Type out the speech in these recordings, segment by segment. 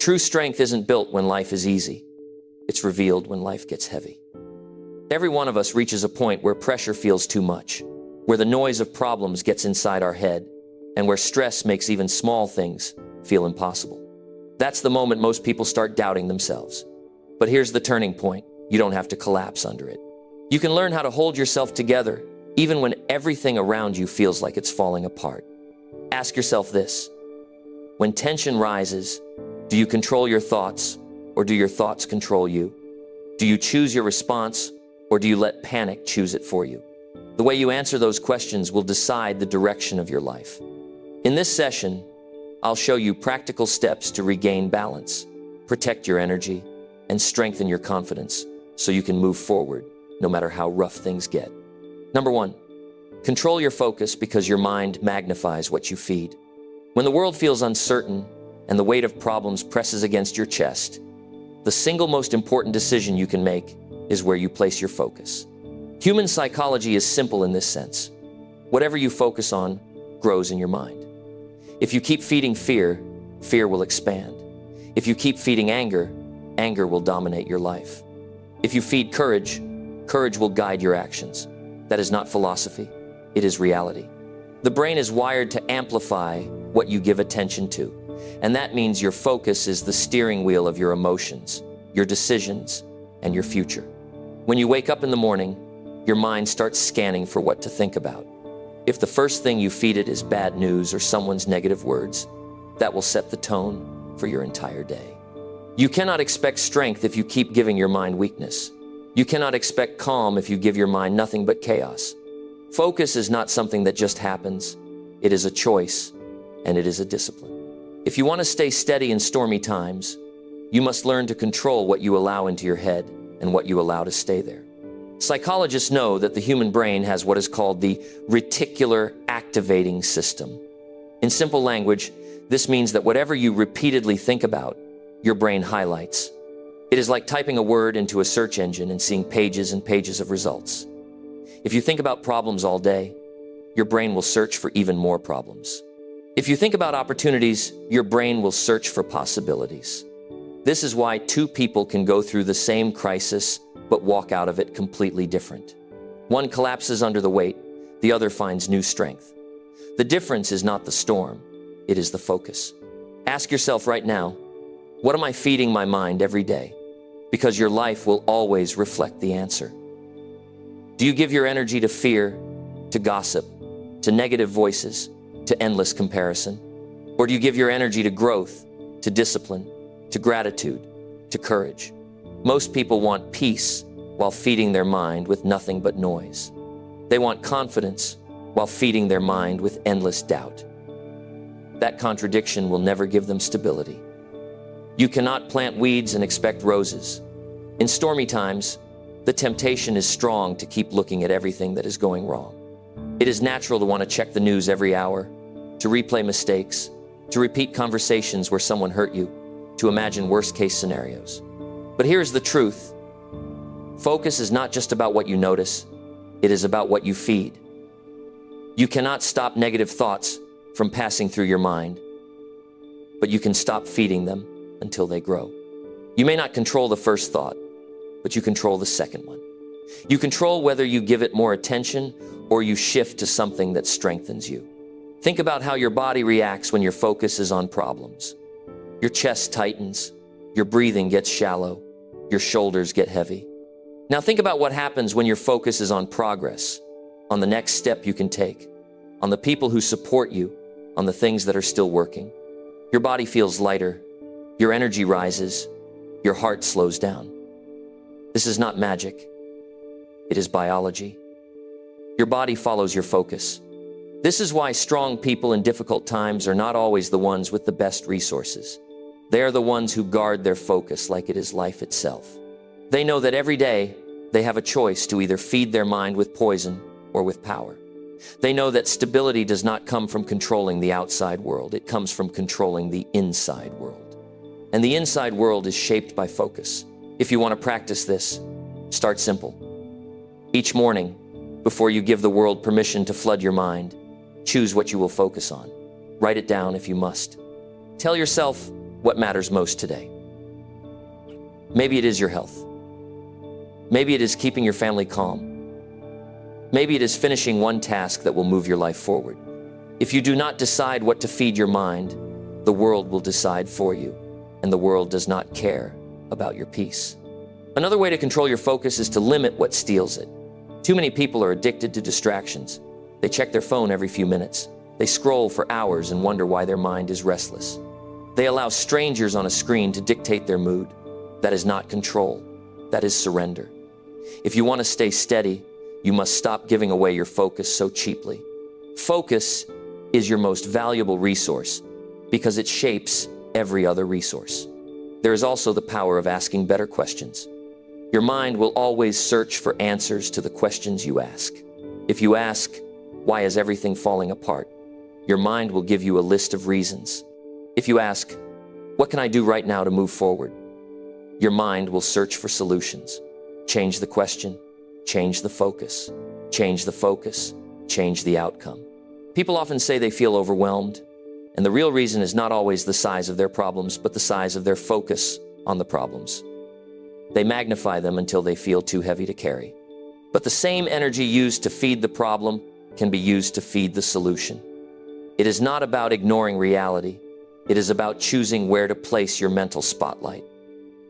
True strength isn't built when life is easy. It's revealed when life gets heavy. Every one of us reaches a point where pressure feels too much, where the noise of problems gets inside our head, and where stress makes even small things feel impossible. That's the moment most people start doubting themselves. But here's the turning point. You don't have to collapse under it. You can learn how to hold yourself together, even when everything around you feels like it's falling apart. Ask yourself this: when tension rises, do you control your thoughts, or do your thoughts control you? Do you choose your response, or do you let panic choose it for you? The way you answer those questions will decide the direction of your life. In this session, I'll show you practical steps to regain balance, protect your energy, and strengthen your confidence so you can move forward no matter how rough things get. Number 1, control your focus because your mind magnifies what you feed. When the world feels uncertain and the weight of problems presses against your chest, the single most important decision you can make is where you place your focus. Human psychology is simple in this sense. Whatever you focus on grows in your mind. If you keep feeding fear, fear will expand. If you keep feeding anger, anger will dominate your life. If you feed courage, courage will guide your actions. That is not philosophy, it is reality. The brain is wired to amplify what you give attention to, and that means your focus is the steering wheel of your emotions, your decisions, and your future. When you wake up in the morning, your mind starts scanning for what to think about. If the first thing you feed it is bad news or someone's negative words, that will set the tone for your entire day. You cannot expect strength if you keep giving your mind weakness. You cannot expect calm if you give your mind nothing but chaos. Focus is not something that just happens. It is a choice, and it is a discipline. If you want to stay steady in stormy times, you must learn to control what you allow into your head and what you allow to stay there. Psychologists know that the human brain has what is called the reticular activating system. In simple language, this means that whatever you repeatedly think about, your brain highlights. It is like typing a word into a search engine and seeing pages and pages of results. If you think about problems all day, your brain will search for even more problems. If you think about opportunities, your brain will search for possibilities. This is why two people can go through the same crisis but walk out of it completely different. One collapses under the weight, the other finds new strength. The difference is not the storm, it is the focus. Ask yourself right now, what am I feeding my mind every day? Because your life will always reflect the answer. Do you give your energy to fear, to gossip, to negative voices, to endless comparison? Or do you give your energy to growth, to discipline, to gratitude, to courage? Most people want peace while feeding their mind with nothing but noise. They want confidence while feeding their mind with endless doubt. That contradiction will never give them stability. You cannot plant weeds and expect roses. In stormy times, the temptation is strong to keep looking at everything that is going wrong. It is natural to want to check the news every hour, to replay mistakes, to repeat conversations where someone hurt you, to imagine worst-case scenarios. But here's the truth. Focus is not just about what you notice, it is about what you feed. You cannot stop negative thoughts from passing through your mind, but you can stop feeding them until they grow. You may not control the first thought, but you control the second one. You control whether you give it more attention or you shift to something that strengthens you. Think about how your body reacts when your focus is on problems. Your chest tightens, your breathing gets shallow, your shoulders get heavy. Now think about what happens when your focus is on progress, on the next step you can take, on the people who support you, on the things that are still working. Your body feels lighter, your energy rises, your heart slows down. This is not magic, it is biology. Your body follows your focus. This is why strong people in difficult times are not always the ones with the best resources. They are the ones who guard their focus like it is life itself. They know that every day they have a choice to either feed their mind with poison or with power. They know that stability does not come from controlling the outside world. It comes from controlling the inside world. And the inside world is shaped by focus. If you want to practice this, start simple. Each morning, before you give the world permission to flood your mind, choose what you will focus on. Write it down if you must. Tell yourself, what matters most today. Maybe it is your health. Maybe it is keeping your family calm. Maybe it is finishing one task that will move your life forward. If you do not decide what to feed your mind, the world will decide for you, and the world does not care about your peace. Another way to control your focus is to limit what steals it. Too many people are addicted to distractions. They check their phone every few minutes. They scroll for hours and wonder why their mind is restless. They allow strangers on a screen to dictate their mood. That is not control. That is surrender. If you want to stay steady, you must stop giving away your focus so cheaply. Focus is your most valuable resource because it shapes every other resource. There is also the power of asking better questions. Your mind will always search for answers to the questions you ask. If you ask, "Why is everything falling apart?" your mind will give you a list of reasons. If you ask, "What can I do right now to move forward?" your mind will search for solutions. Change the question, change the focus, change the focus, change the outcome. People often say they feel overwhelmed, and the real reason is not always the size of their problems, but the size of their focus on the problems. They magnify them until they feel too heavy to carry. But the same energy used to feed the problem can be used to feed the solution. It is not about ignoring reality. It is about choosing where to place your mental spotlight.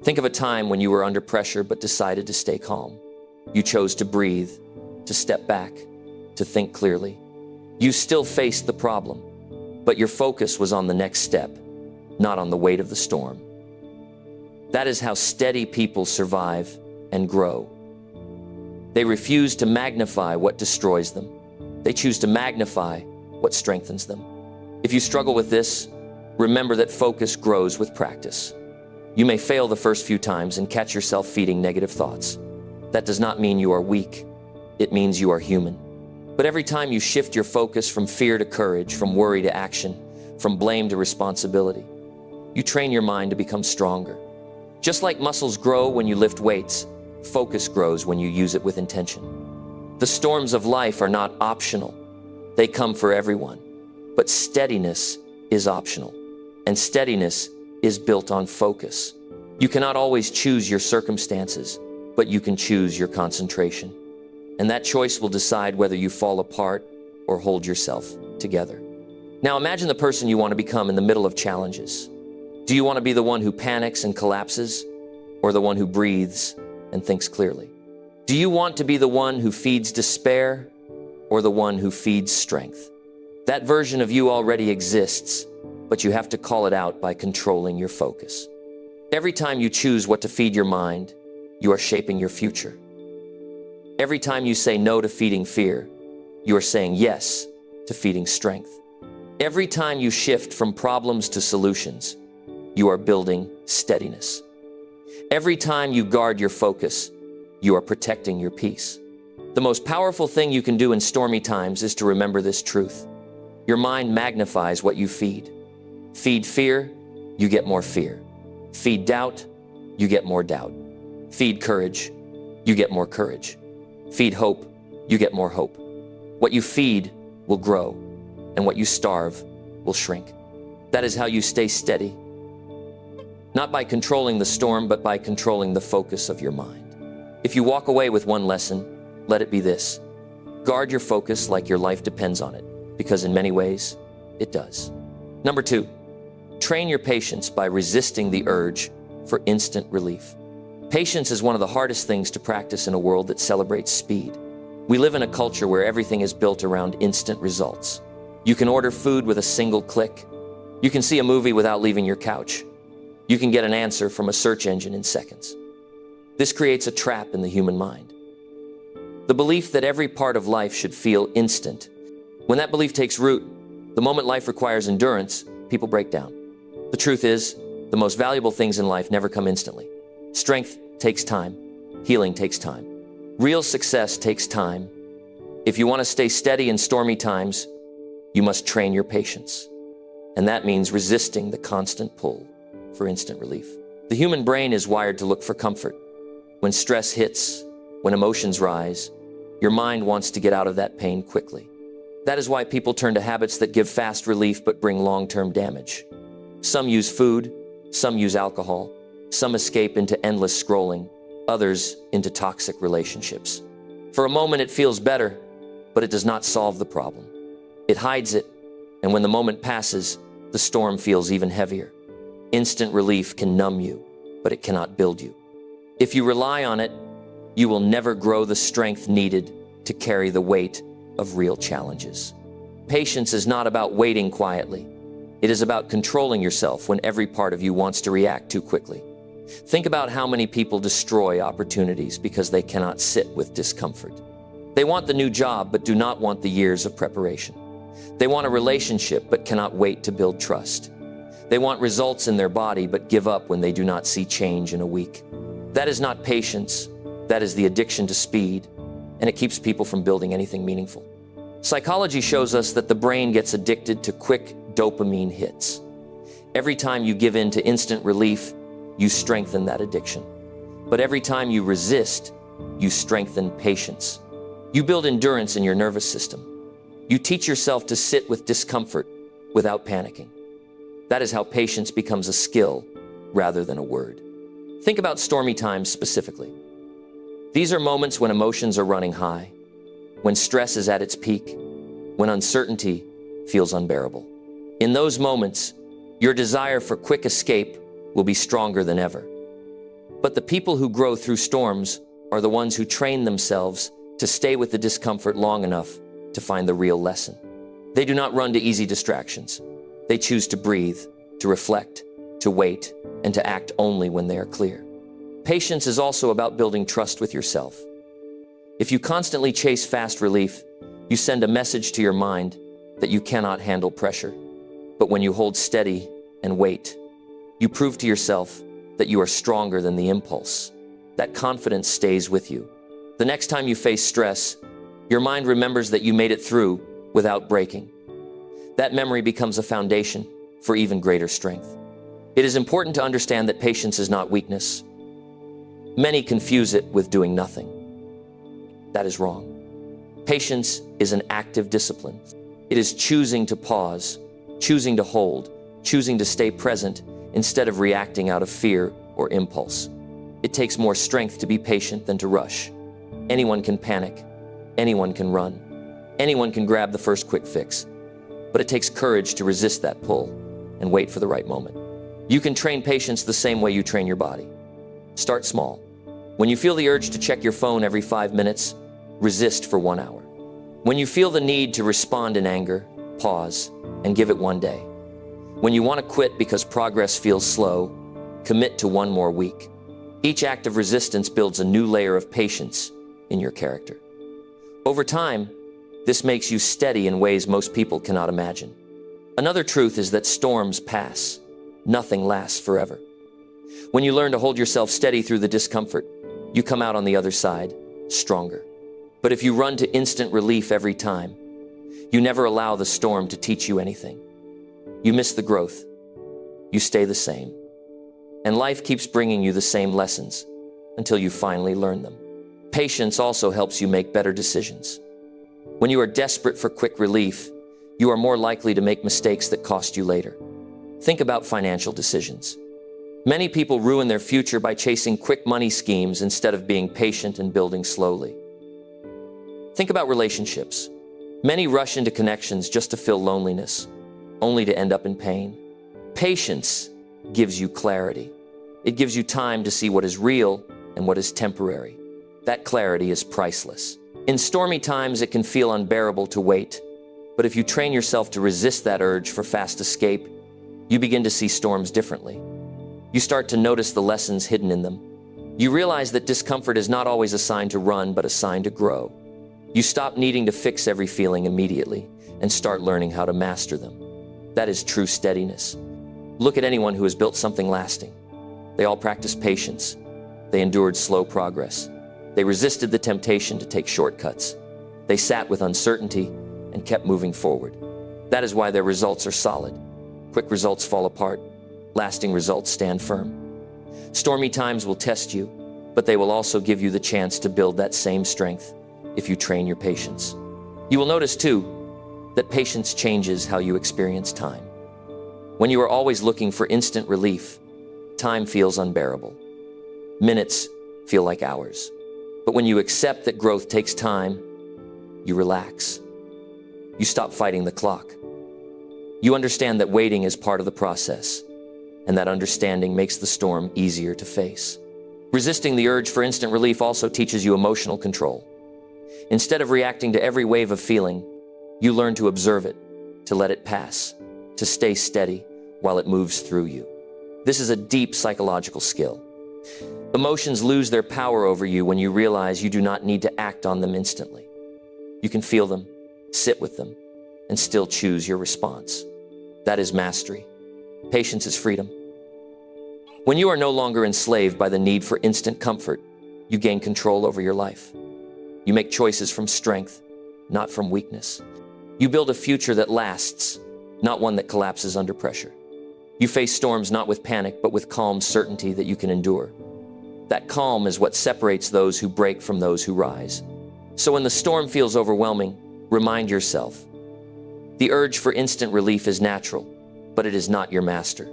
Think of a time when you were under pressure but decided to stay calm. You chose to breathe, to step back, to think clearly. You still faced the problem, but your focus was on the next step, not on the weight of the storm. That is how steady people survive and grow. They refuse to magnify what destroys them. They choose to magnify what strengthens them. If you struggle with this, remember that focus grows with practice. You may fail the first few times and catch yourself feeding negative thoughts. That does not mean you are weak. It means you are human. But every time you shift your focus from fear to courage, from worry to action, from blame to responsibility, you train your mind to become stronger. Just like muscles grow when you lift weights, focus grows when you use it with intention. The storms of life are not optional. They come for everyone. But steadiness is optional, and steadiness is built on focus. You cannot always choose your circumstances, but you can choose your concentration. And that choice will decide whether you fall apart or hold yourself together. Now imagine the person you want to become in the middle of challenges. Do you want to be the one who panics and collapses, or the one who breathes and thinks clearly? Do you want to be the one who feeds despair, or the one who feeds strength? That version of you already exists, but you have to call it out by controlling your focus. Every time you choose what to feed your mind, you are shaping your future. Every time you say no to feeding fear, you are saying yes to feeding strength. Every time you shift from problems to solutions, you are building steadiness. Every time you guard your focus, you are protecting your peace. The most powerful thing you can do in stormy times is to remember this truth. Your mind magnifies what you feed. Feed fear, you get more fear. Feed doubt, you get more doubt. Feed courage, you get more courage. Feed hope, you get more hope. What you feed will grow, and what you starve will shrink. That is how you stay steady. Not by controlling the storm, but by controlling the focus of your mind. If you walk away with one lesson, let it be this. Guard your focus like your life depends on it, because in many ways, it does. Number 2, train your patience by resisting the urge for instant relief. Patience is one of the hardest things to practice in a world that celebrates speed. We live in a culture where everything is built around instant results. You can order food with a single click. You can see a movie without leaving your couch. You can get an answer from a search engine in seconds. This creates a trap in the human mind. The belief that every part of life should feel instant. When that belief takes root, the moment life requires endurance, people break down. The truth is, the most valuable things in life never come instantly. Strength takes time. Healing takes time. Real success takes time. If you want to stay steady in stormy times, you must train your patience. And that means resisting the constant pull for instant relief. The human brain is wired to look for comfort. When stress hits, when emotions rise, your mind wants to get out of that pain quickly. That is why people turn to habits that give fast relief but bring long-term damage. Some use food, Some use alcohol, some escape into endless scrolling, others into toxic relationships. For a moment it feels better, but it does not solve the problem. It hides it, and when the moment passes, the storm feels even heavier. Instant relief can numb you, but it cannot build you. If you rely on it, you will never grow the strength needed to carry the weight of real challenges. Patience is not about waiting quietly. It is about controlling yourself when every part of you wants to react too quickly. Think about how many people destroy opportunities because they cannot sit with discomfort. They want the new job but do not want the years of preparation. They want a relationship but cannot wait to build trust. They want results in their body but give up when they do not see change in a week. That is not patience. That is the addiction to speed, and it keeps people from building anything meaningful. Psychology shows us that the brain gets addicted to quick dopamine hits. Every time you give in to instant relief, you strengthen that addiction. But every time you resist, you strengthen patience. You build endurance in your nervous system. You teach yourself to sit with discomfort without panicking. That is how patience becomes a skill rather than a word. Think about stormy times specifically. These are moments when emotions are running high, when stress is at its peak, when uncertainty feels unbearable. In those moments, your desire for quick escape will be stronger than ever. But the people who grow through storms are the ones who train themselves to stay with the discomfort long enough to find the real lesson. They do not run to easy distractions. They choose to breathe, to reflect, to wait, and to act only when they are clear. Patience is also about building trust with yourself. If you constantly chase fast relief, you send a message to your mind that you cannot handle pressure. But when you hold steady and wait, you prove to yourself that you are stronger than the impulse. That confidence stays with you. The next time you face stress, your mind remembers that you made it through without breaking. That memory becomes a foundation for even greater strength. It is important to understand that patience is not weakness. Many confuse it with doing nothing. That is wrong. Patience is an active discipline. It is choosing to pause, choosing to hold, choosing to stay present instead of reacting out of fear or impulse. It takes more strength to be patient than to rush. Anyone can panic. Anyone can run. Anyone can grab the first quick fix. But it takes courage to resist that pull and wait for the right moment. You can train patience the same way you train your body. Start small. When you feel the urge to check your phone every 5 minutes, resist for 1 hour. When you feel the need to respond in anger, pause and give it 1 day. When you want to quit because progress feels slow, commit to 1 more week. Each act of resistance builds a new layer of patience in your character. Over time, this makes you steady in ways most people cannot imagine. Another truth is that storms pass. Nothing lasts forever. When you learn to hold yourself steady through the discomfort, you come out on the other side stronger. But if you run to instant relief every time, you never allow the storm to teach you anything. You miss the growth. You stay the same. And life keeps bringing you the same lessons until you finally learn them. Patience also helps you make better decisions. When you are desperate for quick relief, you are more likely to make mistakes that cost you later. Think about financial decisions. Many people ruin their future by chasing quick money schemes instead of being patient and building slowly. Think about relationships. Many rush into connections just to fill loneliness, only to end up in pain. Patience gives you clarity. It gives you time to see what is real and what is temporary. That clarity is priceless. In stormy times, it can feel unbearable to wait, but if you train yourself to resist that urge for fast escape, you begin to see storms differently. You start to notice the lessons hidden in them. You realize that discomfort is not always a sign to run, but a sign to grow. You stop needing to fix every feeling immediately and start learning how to master them. That is true steadiness. Look at anyone who has built something lasting. They all practiced patience. They endured slow progress. They resisted the temptation to take shortcuts. They sat with uncertainty and kept moving forward. That is why their results are solid. Quick results fall apart. Lasting results stand firm. Stormy times will test you, but they will also give you the chance to build that same strength if you train your patience. You will notice, too, that patience changes how you experience time. When you are always looking for instant relief, time feels unbearable. Minutes feel like hours. But when you accept that growth takes time, you relax. You stop fighting the clock. You understand that waiting is part of the process, and that understanding makes the storm easier to face. Resisting the urge for instant relief also teaches you emotional control. Instead of reacting to every wave of feeling, you learn to observe it, to let it pass, to stay steady while it moves through you. This is a deep psychological skill. Emotions lose their power over you when you realize you do not need to act on them instantly. You can feel them, sit with them, and still choose your response. That is mastery. Patience is freedom. When you are no longer enslaved by the need for instant comfort, you gain control over your life. You make choices from strength, not from weakness. You build a future that lasts, not one that collapses under pressure. You face storms not with panic, but with calm certainty that you can endure. That calm is what separates those who break from those who rise. So when the storm feels overwhelming, remind yourself, the urge for instant relief is natural, but it is not your master.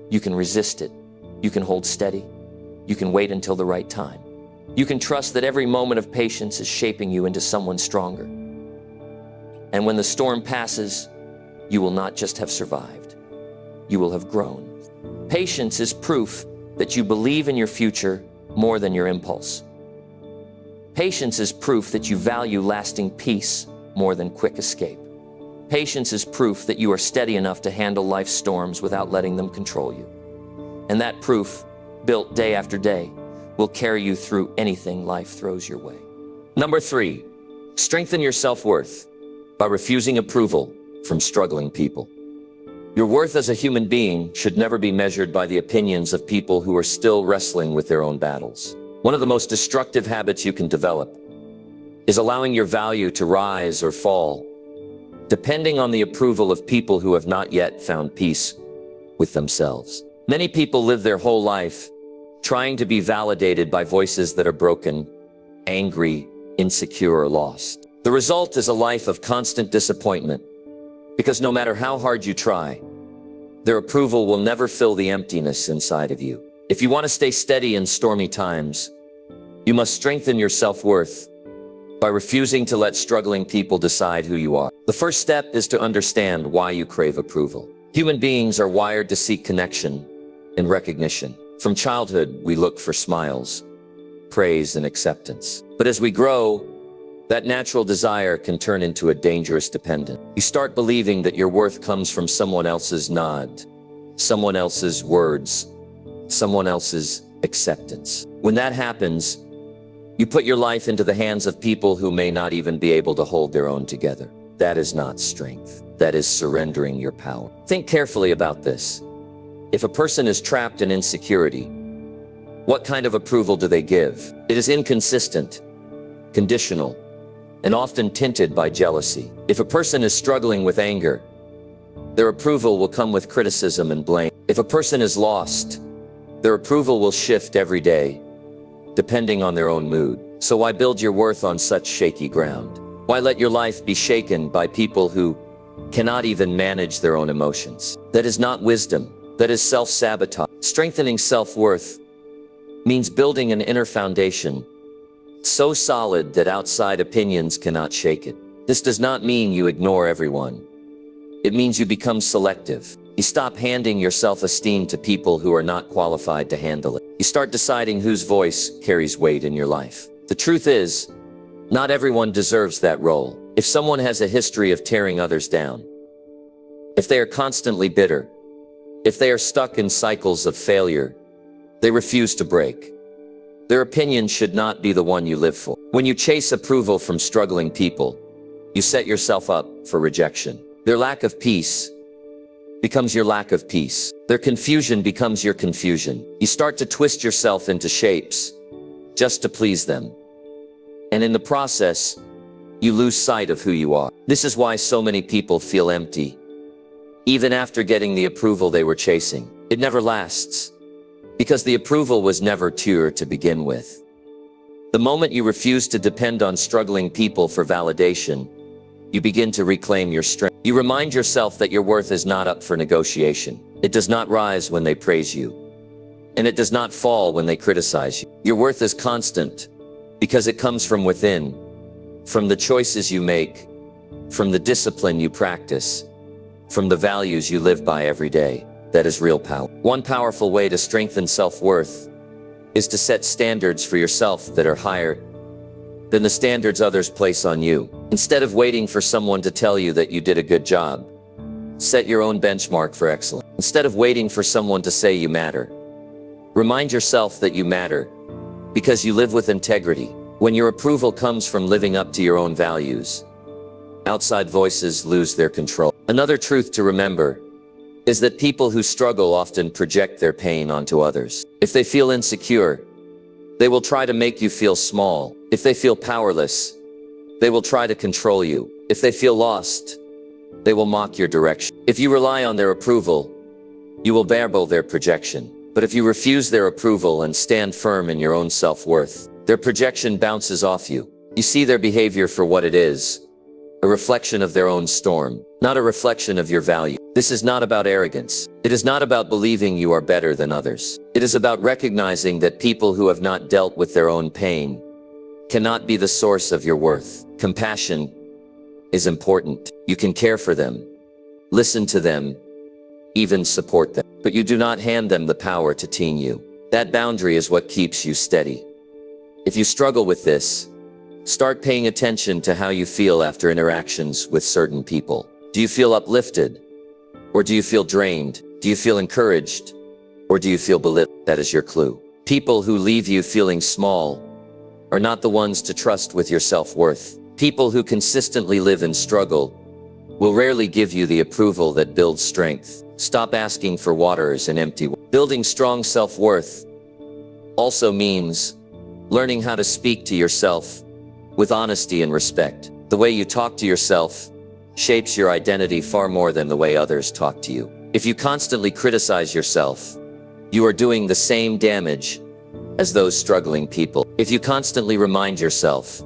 You can resist it. You can hold steady. You can wait until the right time. You can trust that every moment of patience is shaping you into someone stronger. And when the storm passes, you will not just have survived. You will have grown. Patience is proof that you believe in your future more than your impulse. Patience is proof that you value lasting peace more than quick escape. Patience is proof that you are steady enough to handle life's storms without letting them control you. And that proof, built day after day, will carry you through anything life throws your way. Number 3, strengthen your self-worth by refusing approval from struggling people. Your worth as a human being should never be measured by the opinions of people who are still wrestling with their own battles. One of the most destructive habits you can develop is allowing your value to rise or fall, depending on the approval of people who have not yet found peace with themselves. Many people live their whole life trying to be validated by voices that are broken, angry, insecure, or lost. The result is a life of constant disappointment, because no matter how hard you try, their approval will never fill the emptiness inside of you. If you want to stay steady in stormy times, you must strengthen your self-worth by refusing to let struggling people decide who you are. The first step is to understand why you crave approval. Human beings are wired to seek connection and recognition. From childhood, we look for smiles, praise, and acceptance. But as we grow, that natural desire can turn into a dangerous dependence. You start believing that your worth comes from someone else's nod, someone else's words, someone else's acceptance. When that happens, you put your life into the hands of people who may not even be able to hold their own together. That is not strength. That is surrendering your power. Think carefully about this. If a person is trapped in insecurity, what kind of approval do they give? It is inconsistent, conditional, and often tinted by jealousy. If a person is struggling with anger, their approval will come with criticism and blame. If a person is lost, their approval will shift every day, depending on their own mood. So why build your worth on such shaky ground? Why let your life be shaken by people who cannot even manage their own emotions? That is not wisdom. That is self-sabotage. Strengthening self-worth means building an inner foundation so solid that outside opinions cannot shake it. This does not mean you ignore everyone. It means you become selective. You stop handing your self-esteem to people who are not qualified to handle it. You start deciding whose voice carries weight in your life. The truth is, not everyone deserves that role. If someone has a history of tearing others down, if they are constantly bitter, if they are stuck in cycles of failure, they refuse to break. Their opinion should not be the one you live for. When you chase approval from struggling people, you set yourself up for rejection. Their lack of peace becomes your lack of peace. Their confusion becomes your confusion. You start to twist yourself into shapes just to please them. And in the process, you lose sight of who you are. This is why so many people feel empty, even after getting the approval they were chasing. It never lasts, because the approval was never pure to begin with. The moment you refuse to depend on struggling people for validation, you begin to reclaim your strength. You remind yourself that your worth is not up for negotiation. It does not rise when they praise you, and it does not fall when they criticize you. Your worth is constant because it comes from within, from the choices you make, from the discipline you practice, from the values you live by every day. That is real power. One powerful way to strengthen self-worth is to set standards for yourself that are higher than the standards others place on you. Instead of waiting for someone to tell you that you did a good job, set your own benchmark for excellence. Instead of waiting for someone to say you matter, remind yourself that you matter because you live with integrity. When your approval comes from living up to your own values, outside voices lose their control. Another truth to remember is that people who struggle often project their pain onto others. If they feel insecure, they will try to make you feel small. If they feel powerless, they will try to control you. If they feel lost, they will mock your direction. If you rely on their approval, you will babble their projection. But if you refuse their approval and stand firm in your own self-worth, their projection bounces off you. You see their behavior for what it is, a reflection of their own storm, not a reflection of your value. This is not about arrogance. It is not about believing you are better than others. It is about recognizing that people who have not dealt with their own pain cannot be the source of your worth. Compassion is important. You can care for them, listen to them, even support them, but you do not hand them the power to tame you. That boundary is what keeps you steady. If you struggle with this, start paying attention to how you feel after interactions with certain people. Do you feel uplifted? Or do you feel drained? Do you feel encouraged? Or do you feel belittled? That is your clue. People who leave you feeling small are not the ones to trust with your self-worth. People who consistently live in struggle will rarely give you the approval that builds strength. Stop asking for waters and empty. Building strong self-worth also means learning how to speak to yourself with honesty and respect. The way you talk to yourself shapes your identity far more than the way others talk to you. If you constantly criticize yourself, you are doing the same damage as those struggling people. If you constantly remind yourself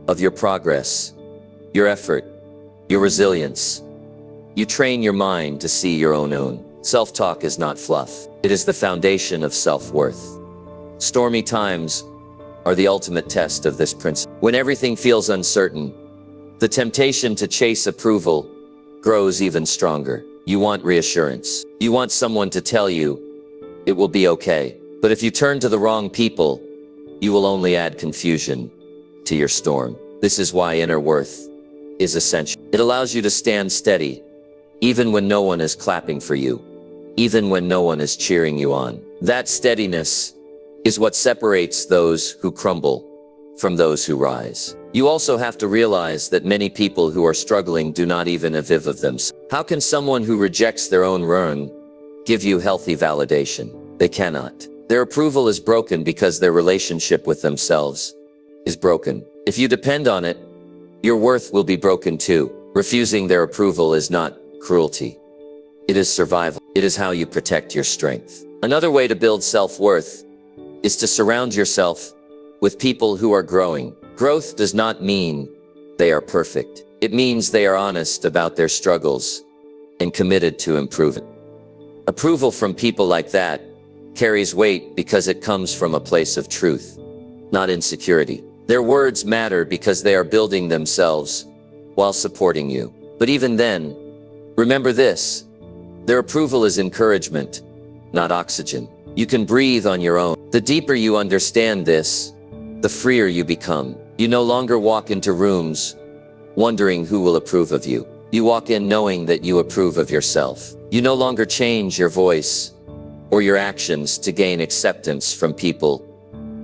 of your progress, your effort, your resilience, you train your mind to see your own. Self-talk is not fluff. It is the foundation of self-worth. Stormy times are the ultimate test of this principle. When everything feels uncertain, the temptation to chase approval grows even stronger. You want reassurance. You want someone to tell you it will be okay. But if you turn to the wrong people, you will only add confusion to your storm. This is why inner worth is essential. It allows you to stand steady, even when no one is clapping for you, even when no one is cheering you on. That steadiness is what separates those who crumble from those who rise. You also have to realize that many people who are struggling do not even aviv of themselves. How can someone who rejects their own run give you healthy validation? They cannot. Their approval is broken because their relationship with themselves is broken. If you depend on it, your worth will be broken too. Refusing their approval is not cruelty. It is survival. It is how you protect your strength. Another way to build self-worth is to surround yourself with people who are growing. Growth does not mean they are perfect. It means they are honest about their struggles and committed to improving. Approval from people like that carries weight because it comes from a place of truth, not insecurity. Their words matter because they are building themselves while supporting you. But even then, remember this: their approval is encouragement, not oxygen. You can breathe on your own. The deeper you understand this, the freer you become. You no longer walk into rooms wondering who will approve of you. You walk in knowing that you approve of yourself. You no longer change your voice or your actions to gain acceptance from people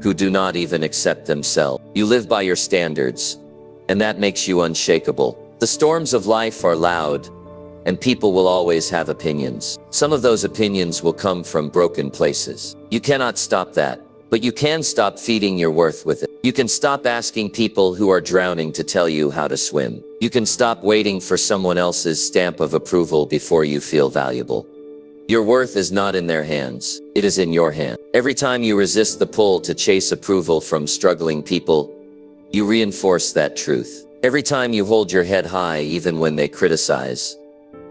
who do not even accept themselves. You live by your standards, and that makes you unshakable. The storms of life are loud, and people will always have opinions. Some of those opinions will come from broken places. You cannot stop that, but you can stop feeding your worth with it. You can stop asking people who are drowning to tell you how to swim. You can stop waiting for someone else's stamp of approval before you feel valuable. Your worth is not in their hands. It is in your hand. Every time you resist the pull to chase approval from struggling people, you reinforce that truth. Every time you hold your head high even when they criticize,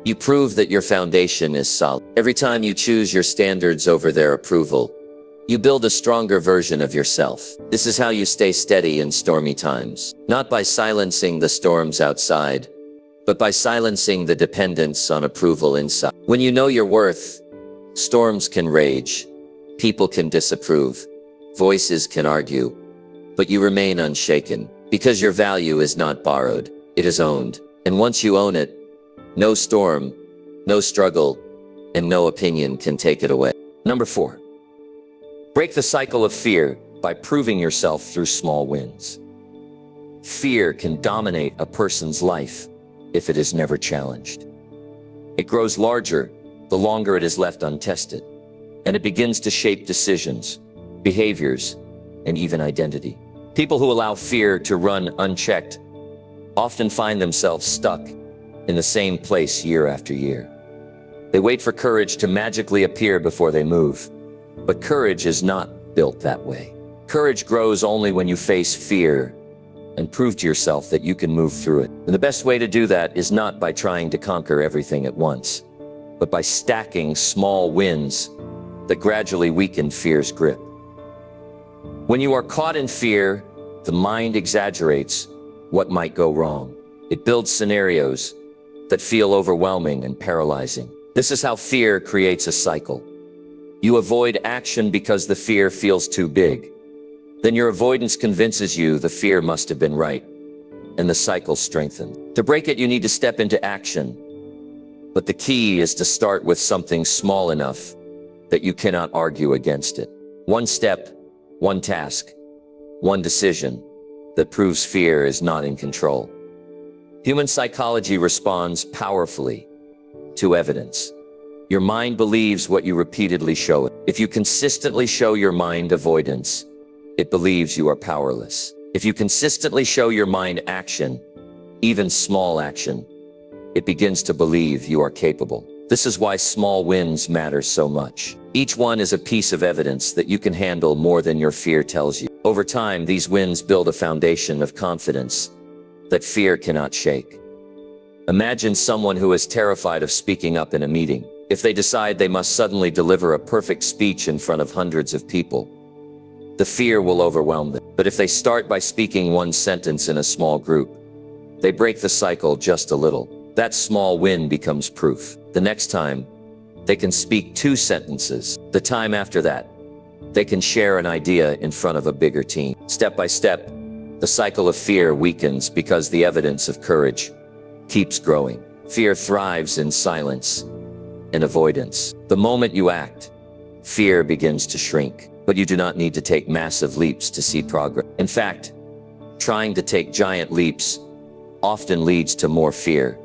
you prove that your foundation is solid. Every time you choose your standards over their approval, You build a stronger version of yourself. This is how you stay steady in stormy times. Not by silencing the storms outside, but by silencing the dependence on approval inside. When you know your worth, storms can rage, people can disapprove, voices can argue, but you remain unshaken. Because your value is not borrowed, it is owned. And once you own it, no storm, no struggle, and no opinion can take it away. Number 4. Break the cycle of fear by proving yourself through small wins. Fear can dominate a person's life if it is never challenged. It grows larger the longer it is left untested, and it begins to shape decisions, behaviors, and even identity. People who allow fear to run unchecked often find themselves stuck in the same place year after year. They wait for courage to magically appear before they move, but courage is not built that way. Courage grows only when you face fear and prove to yourself that you can move through it. And the best way to do that is not by trying to conquer everything at once, but by stacking small wins that gradually weaken fear's grip. When you are caught in fear, the mind exaggerates what might go wrong. It builds scenarios that feel overwhelming and paralyzing. This is how fear creates a cycle. You avoid action because the fear feels too big. Then your avoidance convinces you the fear must have been right, and the cycle strengthens. To break it, you need to step into action. But the key is to start with something small enough that you cannot argue against it. One step, one task, one decision that proves fear is not in control. Human psychology responds powerfully to evidence. Your mind believes what you repeatedly show it. If you consistently show your mind avoidance, it believes you are powerless. If you consistently show your mind action, even small action, it begins to believe you are capable. This is why small wins matter so much. Each one is a piece of evidence that you can handle more than your fear tells you. Over time, these wins build a foundation of confidence that fear cannot shake. Imagine someone who is terrified of speaking up in a meeting. If they decide they must suddenly deliver a perfect speech in front of hundreds of people, the fear will overwhelm them. But if they start by speaking one sentence in a small group, they break the cycle just a little. That small win becomes proof. The next time, they can speak 2 sentences. The time after that, they can share an idea in front of a bigger team. Step by step, the cycle of fear weakens because the evidence of courage keeps growing. Fear thrives in silence and avoidance. The moment you act, fear begins to shrink. But you do not need to take massive leaps to see progress. In fact, trying to take giant leaps often leads to more fear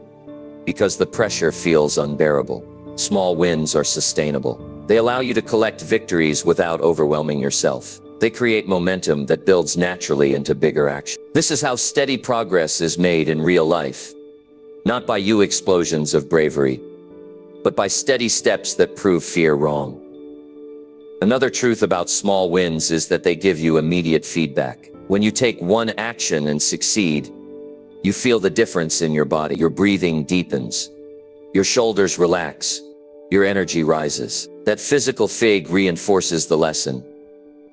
because the pressure feels unbearable. Small wins are sustainable. They allow you to collect victories without overwhelming yourself. They create momentum that builds naturally into bigger action. This is how steady progress is made in real life, not by huge explosions of bravery, but by steady steps that prove fear wrong. Another truth about small wins is that they give you immediate feedback. When you take one action and succeed, you feel the difference in your body. Your breathing deepens, your shoulders relax, your energy rises. That physical fig reinforces the lesson.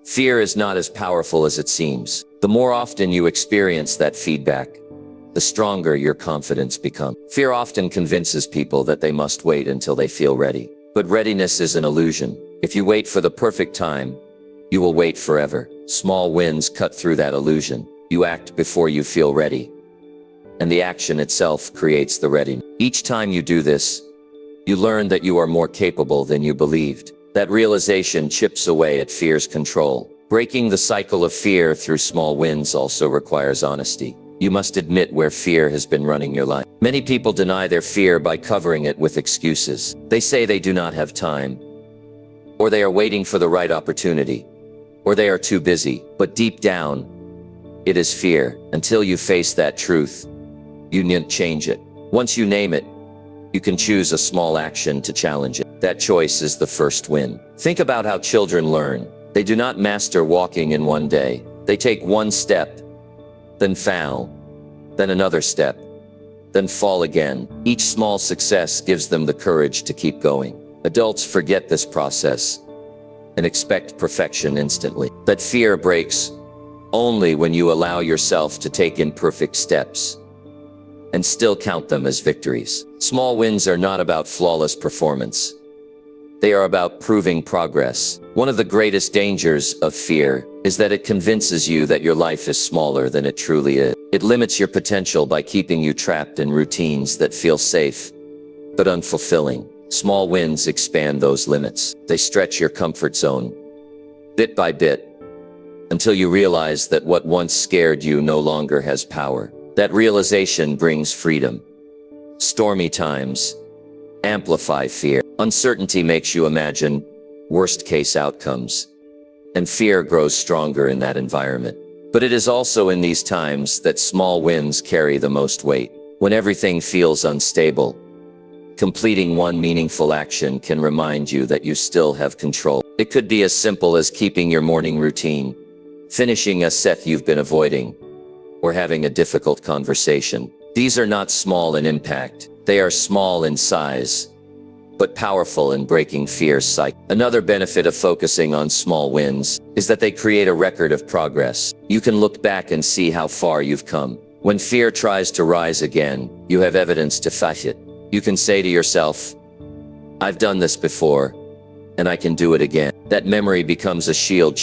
Fear is not as powerful as it seems. The more often you experience that feedback, the stronger your confidence becomes. Fear often convinces people that they must wait until they feel ready. But readiness is an illusion. If you wait for the perfect time, you will wait forever. Small wins cut through that illusion. You act before you feel ready, and the action itself creates the readiness. Each time you do this, you learn that you are more capable than you believed. That realization chips away at fear's control. Breaking the cycle of fear through small wins also requires honesty. You must admit where fear has been running your life. Many people deny their fear by covering it with excuses. They say they do not have time, or they are waiting for the right opportunity, or they are too busy. But deep down, it is fear. Until you face that truth, you need to change it. Once you name it, you can choose a small action to challenge it. That choice is the first win. Think about how children learn. They do not master walking in one day. They take one step, then fall, then another step, then fall again. Each small success gives them the courage to keep going. Adults forget this process, and expect perfection instantly. That fear breaks only when you allow yourself to take imperfect steps and still count them as victories. Small wins are not about flawless performance. They are about proving progress. One of the greatest dangers of fear is that it convinces you that your life is smaller than it truly is. It limits your potential by keeping you trapped in routines that feel safe but unfulfilling. Small wins expand those limits. They stretch your comfort zone, bit by bit, until you realize that what once scared you no longer has power. That realization brings freedom. Stormy times amplify fear. Uncertainty makes you imagine worst-case outcomes, and fear grows stronger in that environment. But it is also in these times that small wins carry the most weight. When everything feels unstable, completing one meaningful action can remind you that you still have control. It could be as simple as keeping your morning routine, finishing a set you've been avoiding, or having a difficult conversation. These are not small in impact. They are small in size, but powerful in breaking fear's cycle. Another benefit of focusing on small wins is that they create a record of progress. You can look back and see how far you've come. When fear tries to rise again, you have evidence to fight it. You can say to yourself, "I've done this before, and I can do it again." That memory becomes a shield.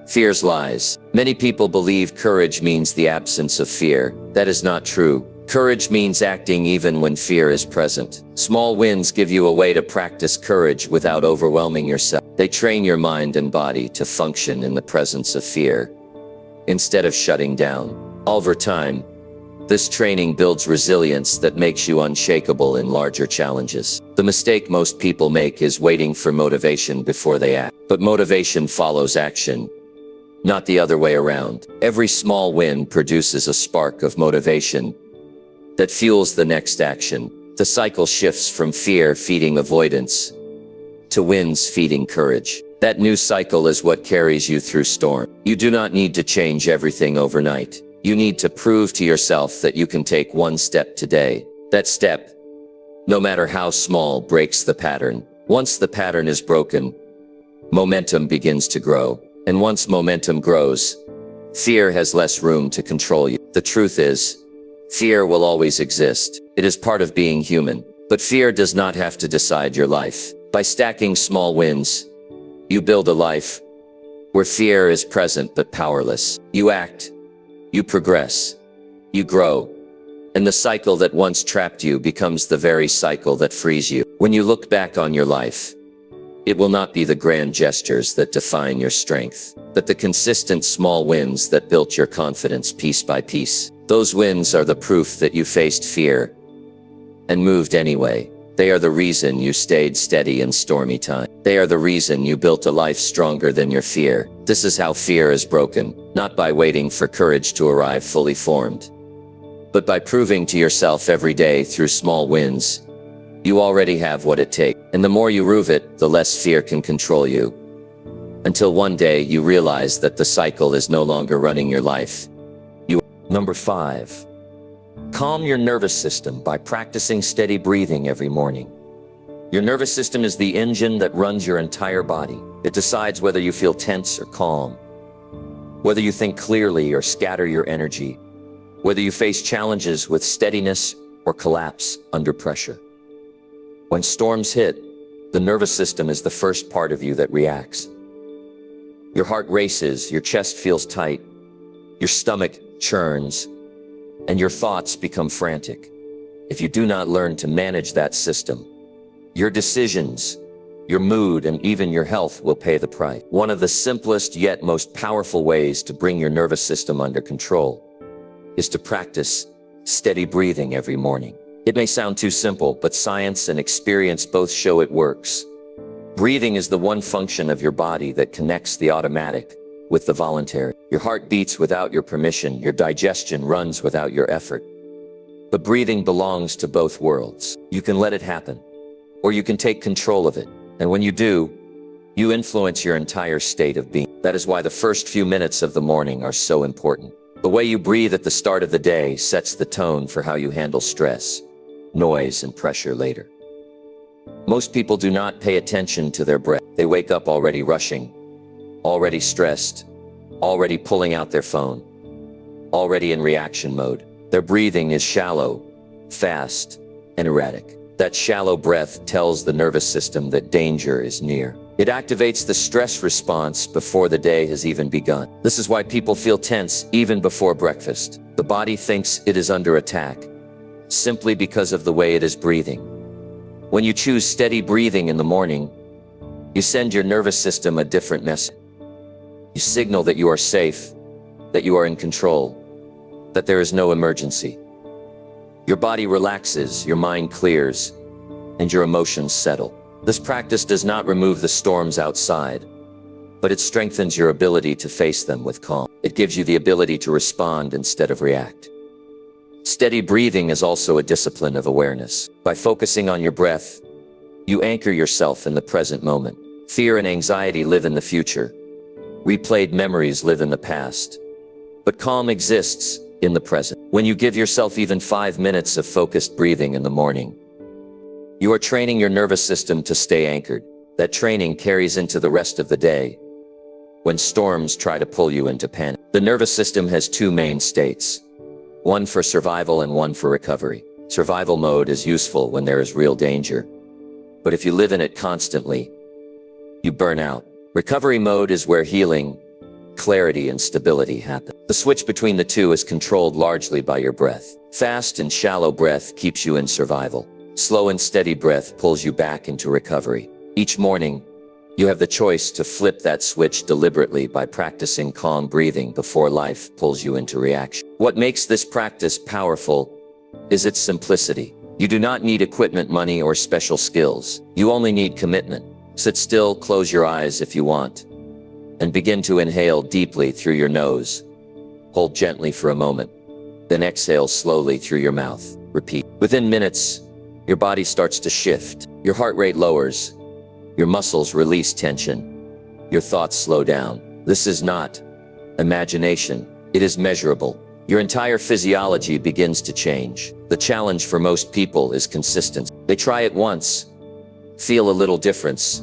Fear's lies. Many people believe courage means the absence of fear. That is not true. Courage means acting even when fear is present. Small wins give you a way to practice courage without overwhelming yourself. They train your mind and body to function in the presence of fear, instead of shutting down. Over time, this training builds resilience that makes you unshakable in larger challenges. The mistake most people make is waiting for motivation before they act. But motivation follows action, not the other way around. Every small win produces a spark of motivation that fuels the next action. The cycle shifts from fear feeding avoidance to wins feeding courage. That new cycle is what carries you through storm. You do not need to change everything overnight. You need to prove to yourself that you can take one step today. That step, no matter how small, breaks the pattern. Once the pattern is broken, momentum begins to grow. And once momentum grows, fear has less room to control you. The truth is, fear will always exist. It is part of being human. But fear does not have to decide your life. By stacking small wins, you build a life where fear is present but powerless. You act, you progress, you grow, and the cycle that once trapped you becomes the very cycle that frees you. When you look back on your life, it will not be the grand gestures that define your strength, but the consistent small wins that built your confidence piece by piece. Those wins are the proof that you faced fear and moved anyway. They are the reason you stayed steady in stormy times. They are the reason you built a life stronger than your fear. This is how fear is broken, not by waiting for courage to arrive fully formed, but by proving to yourself every day through small wins, you already have what it takes. And the more you prove it, the less fear can control you. Until one day you realize that the cycle is no longer running your life. Number 5. Calm your nervous system by practicing steady breathing every morning. Your nervous system is the engine that runs your entire body. It decides whether you feel tense or calm, whether you think clearly or scatter your energy, whether you face challenges with steadiness or collapse under pressure. When storms hit, the nervous system is the first part of you that reacts. Your heart races, your chest feels tight, your stomach churns, and your thoughts become frantic. If you do not learn to manage that system, your decisions, your mood, and even your health will pay the price. One of the simplest yet most powerful ways to bring your nervous system under control is to practice steady breathing every morning. It may sound too simple, but science and experience both show it works. Breathing is the one function of your body that connects the automatic with the voluntary. Your heart beats without your permission, your digestion runs without your effort. But breathing belongs to both worlds. You can let it happen, or you can take control of it. And when you do, you influence your entire state of being. That is why the first few minutes of the morning are so important. The way you breathe at the start of the day sets the tone for how you handle stress, noise, and pressure later. Most people do not pay attention to their breath. They wake up already rushing, already stressed, already pulling out their phone, already in reaction mode. Their breathing is shallow, fast, and erratic. That shallow breath tells the nervous system that danger is near. It activates the stress response before the day has even begun. This is why people feel tense even before breakfast. The body thinks it is under attack, simply because of the way it is breathing. When you choose steady breathing in the morning, you send your nervous system a different message. You signal that you are safe, that you are in control, that there is no emergency. Your body relaxes, your mind clears, and your emotions settle. This practice does not remove the storms outside, but it strengthens your ability to face them with calm. It gives you the ability to respond instead of react. Steady breathing is also a discipline of awareness. By focusing on your breath, you anchor yourself in the present moment. Fear and anxiety live in the future. Replayed memories live in the past. But calm exists in the present. When you give yourself even 5 minutes of focused breathing in the morning, you are training your nervous system to stay anchored. That training carries into the rest of the day. When storms try to pull you into panic, the nervous system has two main states, one for survival and one for recovery. Survival mode is useful when there is real danger, but if you live in it constantly, you burn out. Recovery mode is where healing, clarity, and stability happen. The switch between the two is controlled largely by your breath. Fast and shallow breath keeps you in survival. Slow and steady breath pulls you back into recovery. Each morning, you have the choice to flip that switch deliberately by practicing calm breathing before life pulls you into reaction. What makes this practice powerful is its simplicity. You do not need equipment, money, or special skills. You only need commitment. Sit still, close your eyes if you want, and begin to inhale deeply through your nose. Hold gently for a moment, then exhale slowly through your mouth. Repeat. Within minutes, your body starts to shift. Your heart rate lowers. Your muscles release tension. Your thoughts slow down. This is not imagination. It is measurable. Your entire physiology begins to change. The challenge for most people is consistency. They try it once, feel a little difference,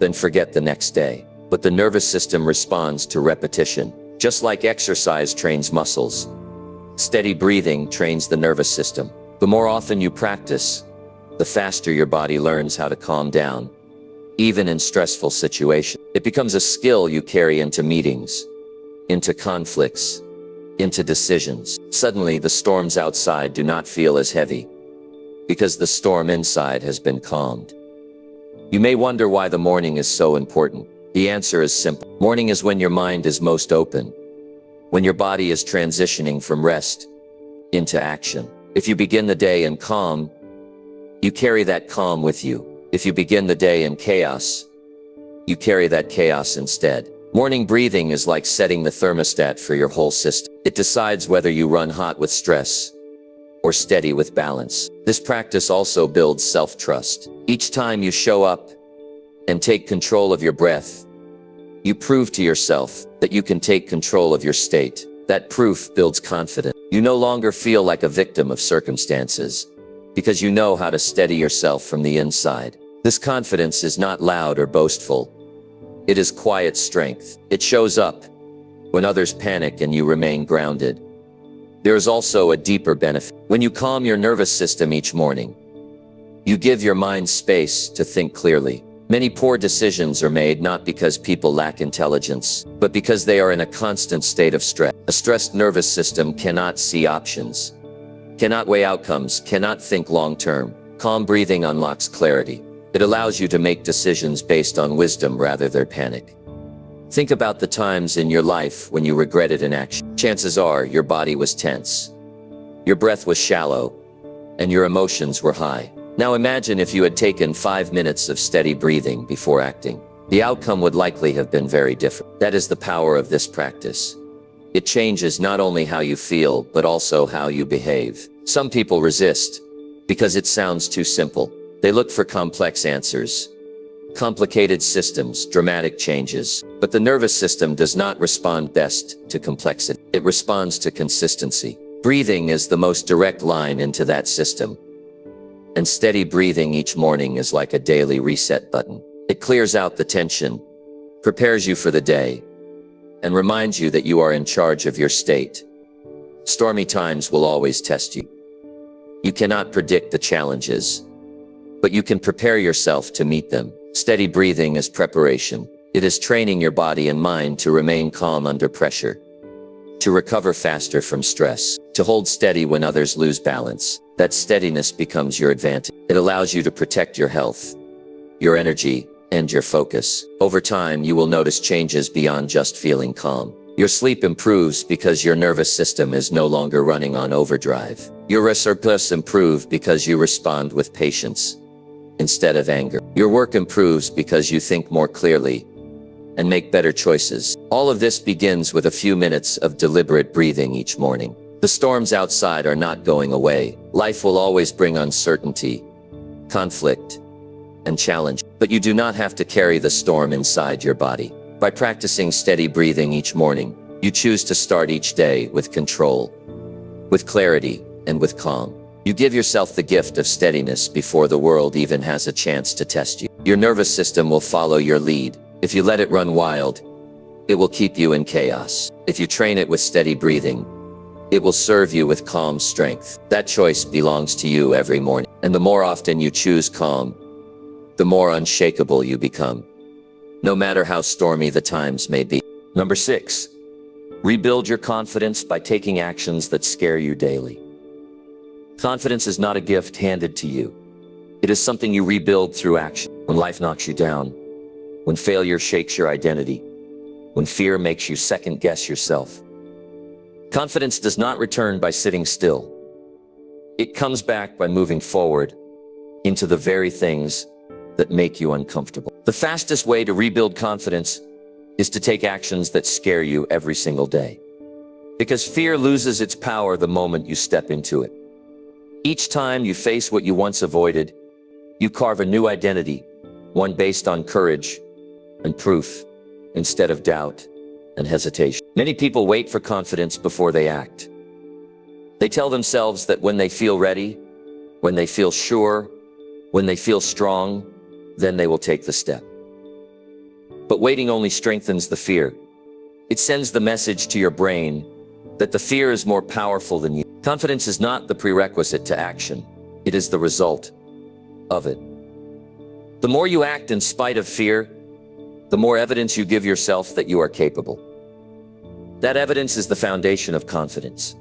then forget the next day. But the nervous system responds to repetition. Just like exercise trains muscles, steady breathing trains the nervous system. The more often you practice, the faster your body learns how to calm down, even in stressful situations. It becomes a skill you carry into meetings, into conflicts, into decisions. Suddenly, the storms outside do not feel as heavy, because the storm inside has been calmed. You may wonder why the morning is so important. The answer is simple. Morning is when your mind is most open, when your body is transitioning from rest into action. If you begin the day in calm, you carry that calm with you. If you begin the day in chaos, you carry that chaos instead. Morning breathing is like setting the thermostat for your whole system. It decides whether you run hot with stress or steady with balance. This practice also builds self-trust. Each time you show up and take control of your breath, you prove to yourself that you can take control of your state. That proof builds confidence. You no longer feel like a victim of circumstances, because you know how to steady yourself from the inside. This confidence is not loud or boastful. It is quiet strength. It shows up when others panic and you remain grounded. There is also a deeper benefit. When you calm your nervous system each morning, you give your mind space to think clearly. Many poor decisions are made not because people lack intelligence, but because they are in a constant state of stress. A stressed nervous system cannot see options, cannot weigh outcomes, cannot think long-term. Calm breathing unlocks clarity. It allows you to make decisions based on wisdom rather than panic. Think about the times in your life when you regretted an action. Chances are your body was tense, your breath was shallow, and your emotions were high. Now imagine if you had taken 5 minutes of steady breathing before acting. The outcome would likely have been very different. That is the power of this practice. It changes not only how you feel, but also how you behave. Some people resist because it sounds too simple. They look for complex answers, complicated systems, dramatic changes. But the nervous system does not respond best to complexity. It responds to consistency. Breathing is the most direct line into that system. And steady breathing each morning is like a daily reset button. It clears out the tension, prepares you for the day, and reminds you that you are in charge of your state. Stormy times will always test you. You cannot predict the challenges, but you can prepare yourself to meet them. Steady breathing is preparation. It is training your body and mind to remain calm under pressure, to recover faster from stress, to hold steady when others lose balance. That steadiness becomes your advantage. It allows you to protect your health, your energy, and your focus. Over time, you will notice changes beyond just feeling calm. Your sleep improves because your nervous system is no longer running on overdrive. Your resources improve because you respond with patience instead of anger. Your work improves because you think more clearly and make better choices. All of this begins with a few minutes of deliberate breathing each morning. The storms outside are not going away. Life will always bring uncertainty, conflict, and challenge, but you do not have to carry the storm inside your body. By practicing steady breathing each morning, you choose to start each day with control, with clarity, and with calm. You give yourself the gift of steadiness before the world even has a chance to test you. Your nervous system will follow your lead. If you let it run wild, it will keep you in chaos. If you train it with steady breathing, it will serve you with calm strength. That choice belongs to you every morning. And the more often you choose calm, the more unshakable you become, no matter how stormy the times may be. Number 6, rebuild your confidence by taking actions that scare you daily. Confidence is not a gift handed to you. It is something you rebuild through action. When life knocks you down, when failure shakes your identity, when fear makes you second-guess yourself. Confidence does not return by sitting still. It comes back by moving forward into the very things that make you uncomfortable. The fastest way to rebuild confidence is to take actions that scare you every single day. Because fear loses its power the moment you step into it. Each time you face what you once avoided, you carve a new identity, one based on courage and proof instead of doubt and hesitation. Many people wait for confidence before they act. They tell themselves that when they feel ready, when they feel sure, when they feel strong, then they will take the step. But waiting only strengthens the fear. It sends the message to your brain that the fear is more powerful than you. Confidence is not the prerequisite to action. It is the result of it. The more you act in spite of fear, the more evidence you give yourself that you are capable. That evidence is the foundation of confidence.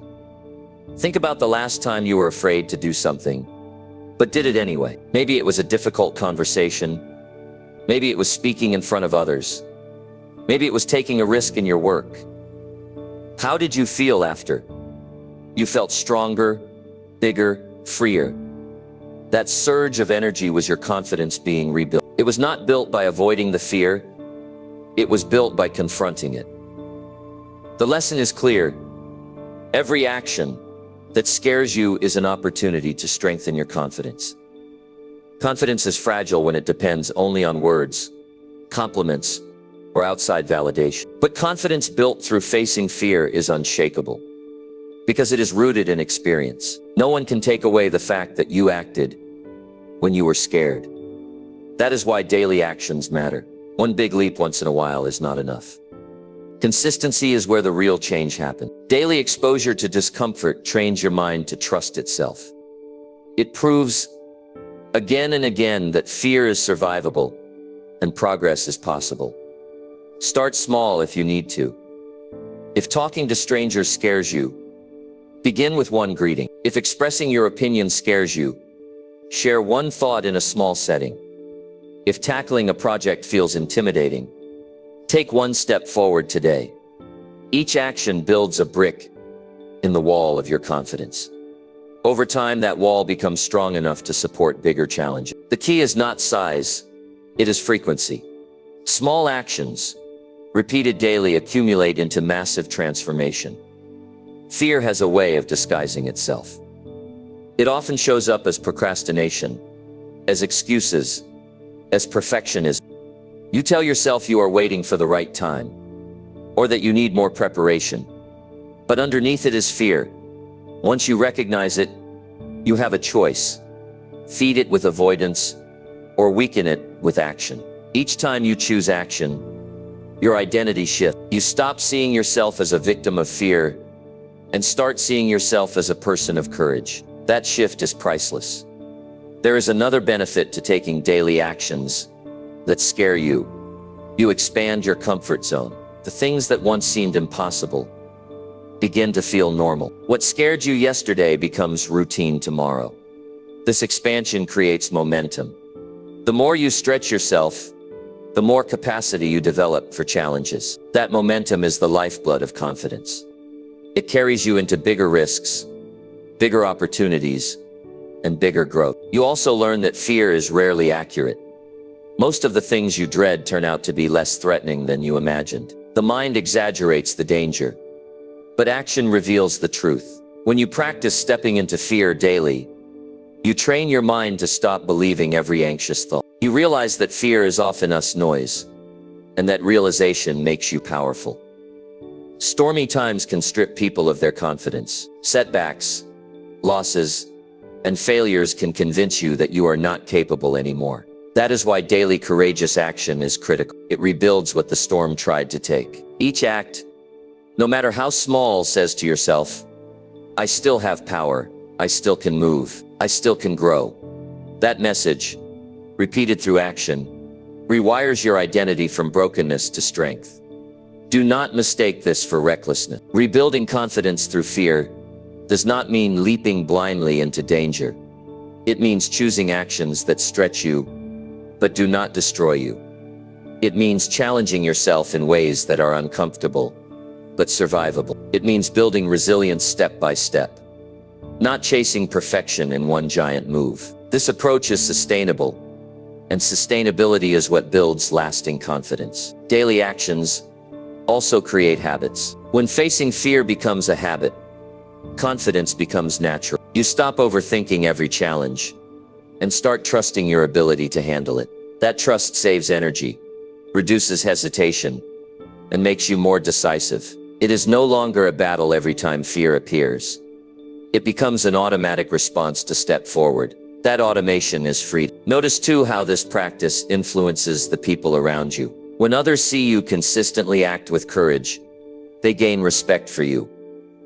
Think about the last time you were afraid to do something, but did it anyway. Maybe it was a difficult conversation. Maybe it was speaking in front of others. Maybe it was taking a risk in your work. How did you feel after? You felt stronger, bigger, freer. That surge of energy was your confidence being rebuilt. It was not built by avoiding the fear. It was built by confronting it. The lesson is clear. Every action that scares you is an opportunity to strengthen your confidence. Confidence is fragile when it depends only on words, compliments, or outside validation. But confidence built through facing fear is unshakable, because it is rooted in experience. No one can take away the fact that you acted when you were scared. That is why daily actions matter. One big leap once in a while is not enough. Consistency is where the real change happens. Daily exposure to discomfort trains your mind to trust itself. It proves again and again that fear is survivable and progress is possible. Start small if you need to. If talking to strangers scares you, begin with one greeting. If expressing your opinion scares you, share one thought in a small setting. If tackling a project feels intimidating, take one step forward today. Each action builds a brick in the wall of your confidence. Over time, that wall becomes strong enough to support bigger challenges. The key is not size, it is frequency. Small actions, repeated daily, accumulate into massive transformation. Fear has a way of disguising itself. It often shows up as procrastination, as excuses, as perfectionism. You tell yourself you are waiting for the right time, or that you need more preparation. But underneath it is fear. Once you recognize it, you have a choice. feed it with avoidance, or weaken it with action. Each time you choose action, your identity shifts. You stop seeing yourself as a victim of fear and start seeing yourself as a person of courage. That shift is priceless. There is another benefit to taking daily actions that scare you. You expand your comfort zone. The things that once seemed impossible begin to feel normal. What scared you yesterday becomes routine tomorrow. This expansion creates momentum. The more you stretch yourself, the more capacity you develop for challenges. That momentum is the lifeblood of confidence. It carries you into bigger risks, bigger opportunities, and bigger growth. You also learn that fear is rarely accurate. Most of the things you dread turn out to be less threatening than you imagined. The mind exaggerates the danger, but action reveals the truth. When you practice stepping into fear daily, you train your mind to stop believing every anxious thought. You realize that fear is often us noise, and that realization makes you powerful. Stormy times can strip people of their confidence. Setbacks, losses, and failures can convince you that you are not capable anymore. That is why daily courageous action is critical. It rebuilds what the storm tried to take. Each act, no matter how small, says to yourself, I still have power, I still can move, I still can grow. That message, repeated through action, rewires your identity from brokenness to strength. Do not mistake this for recklessness. Rebuilding confidence through fear does not mean leaping blindly into danger. It means choosing actions that stretch you, but do not destroy you. It means challenging yourself in ways that are uncomfortable, but survivable. It means building resilience step by step, not chasing perfection in one giant move. This approach is sustainable, and sustainability is what builds lasting confidence. Daily actions also create habits. When facing fear becomes a habit, confidence becomes natural. You stop overthinking every challenge and start trusting your ability to handle it. That trust saves energy, reduces hesitation, and makes you more decisive. It is no longer a battle every time fear appears. It becomes an automatic response to step forward. That automation is freedom. Notice too how this practice influences the people around you. When others see you consistently act with courage, they gain respect for you.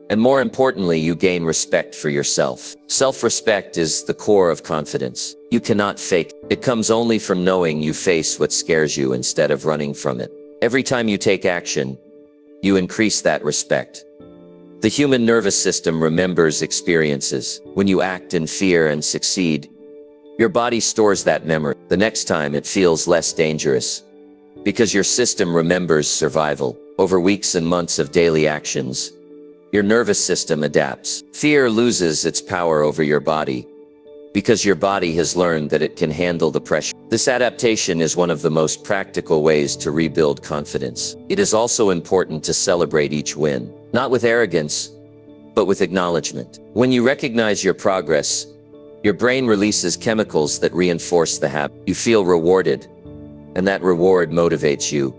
And more importantly, you gain respect for yourself. Self-respect is the core of confidence. You cannot fake it. It comes only from knowing you face what scares you instead of running from it. Every time you take action, you increase that respect. The human nervous system remembers experiences. When you act in fear and succeed, your body stores that memory. The next time it feels less dangerous, because your system remembers survival. Over weeks and months of daily actions, your nervous system adapts. Fear loses its power over your body, because your body has learned that it can handle the pressure. This adaptation is one of the most practical ways to rebuild confidence. It is also important to celebrate each win, not with arrogance, but with acknowledgement. When you recognize your progress, your brain releases chemicals that reinforce the habit. You feel rewarded, and that reward motivates you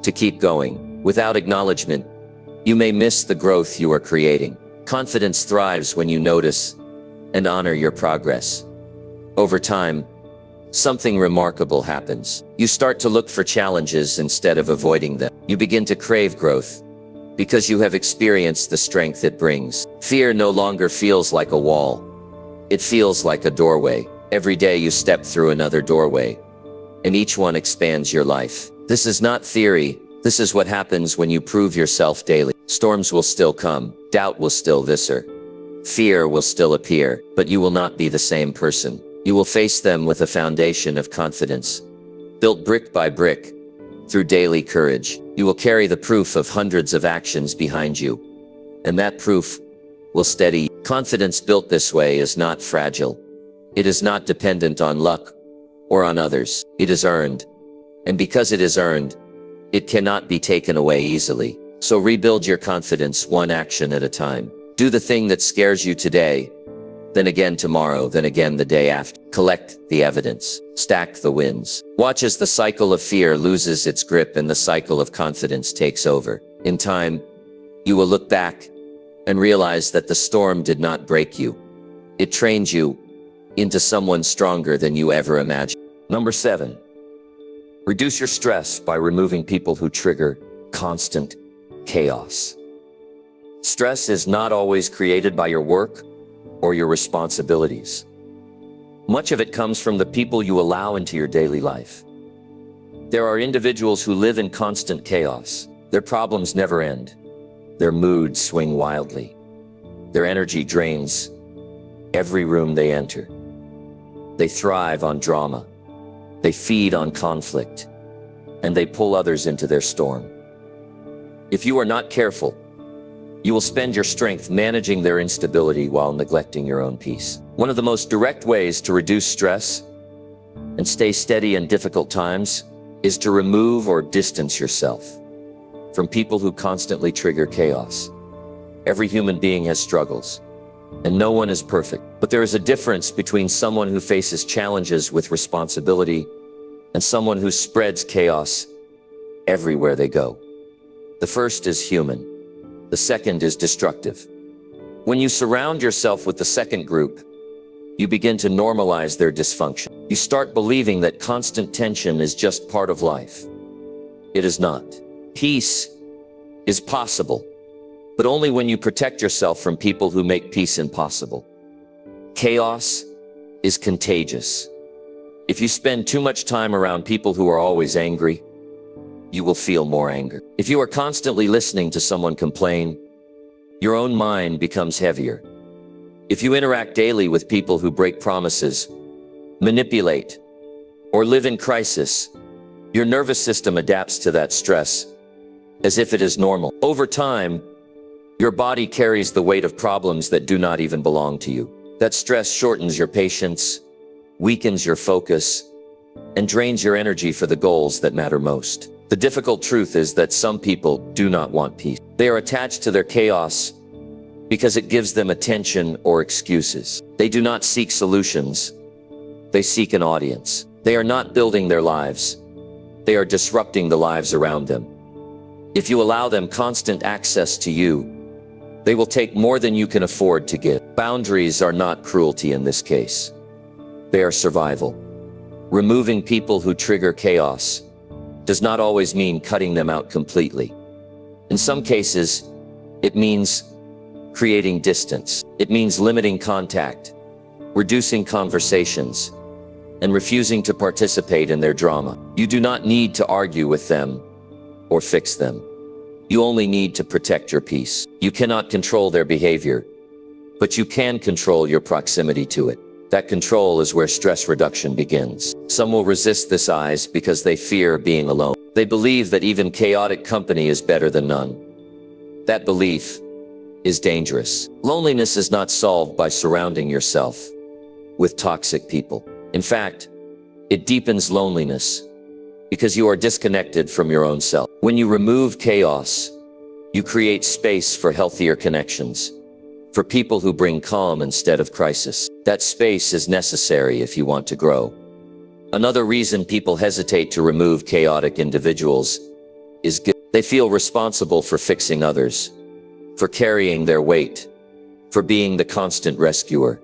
to keep going. Without acknowledgement, you may miss the growth you are creating. Confidence thrives when you notice and honor your progress. Over time, something remarkable happens. You start to look for challenges instead of avoiding them. You begin to crave growth because you have experienced the strength it brings. Fear no longer feels like a wall. It feels like a doorway. Every day you step through another doorway, and each one expands your life. This is not theory. This is what happens when you prove yourself daily. Storms will still come. Doubt will still viscer. Fear will still appear, but you will not be the same person. You will face them with a foundation of confidence, built brick by brick. Through daily courage, you will carry the proof of hundreds of actions behind you, and that proof will steady you. Confidence built this way is not fragile. It is not dependent on luck or on others. It is earned, and because it is earned, it cannot be taken away easily. So rebuild your confidence one action at a time. Do the thing that scares you today, then again tomorrow, then again the day after. Collect the evidence. Stack the wins. Watch as the cycle of fear loses its grip and the cycle of confidence takes over. In time, you will look back and realize that the storm did not break you. It trained you, into someone stronger than you ever imagined. Number 7, reduce your stress by removing people who trigger constant chaos. Stress is not always created by your work or your responsibilities. Much of it comes from the people you allow into your daily life. There are individuals who live in constant chaos. Their problems never end. Their moods swing wildly. Their energy drains every room they enter. They thrive on drama. They feed on conflict. And they pull others into their storm. If you are not careful, you will spend your strength managing their instability while neglecting your own peace. One of the most direct ways to reduce stress and stay steady in difficult times is to remove or distance yourself from people who constantly trigger chaos. Every human being has struggles, and no one is perfect. But there is a difference between someone who faces challenges with responsibility and someone who spreads chaos everywhere they go. The first is human. The second is destructive. When you surround yourself with the second group, you begin to normalize their dysfunction. You start believing that constant tension is just part of life. It is not. Peace is possible, but only when you protect yourself from people who make peace impossible. Chaos is contagious. If you spend too much time around people who are always angry, you will feel more anger. If you are constantly listening to someone complain, your own mind becomes heavier. If you interact daily with people who break promises, manipulate, or live in crisis, your nervous system adapts to that stress as if it is normal. Over time, your body carries the weight of problems that do not even belong to you. That stress shortens your patience, weakens your focus, and drains your energy for the goals that matter most. The difficult truth is that some people do not want peace. They are attached to their chaos because it gives them attention or excuses. They do not seek solutions. They seek an audience. They are not building their lives. They are disrupting the lives around them. If you allow them constant access to you, they will take more than you can afford to give. Boundaries are not cruelty in this case. They are survival. Removing people who trigger chaos does not always mean cutting them out completely. In some cases, it means creating distance. It means limiting contact, reducing conversations, and refusing to participate in their drama. You do not need to argue with them or fix them. You only need to protect your peace. You cannot control their behavior, but you can control your proximity to it. That control is where stress reduction begins. Some will resist this eyes because they fear being alone. They believe that even chaotic company is better than none. That belief is dangerous. Loneliness is not solved by surrounding yourself with toxic people. In fact, it deepens loneliness because you are disconnected from your own self. When you remove chaos, you create space for healthier connections, for people who bring calm instead of crisis. That space is necessary if you want to grow. Another reason people hesitate to remove chaotic individuals is guilt. They feel responsible for fixing others, for carrying their weight, for being the constant rescuer.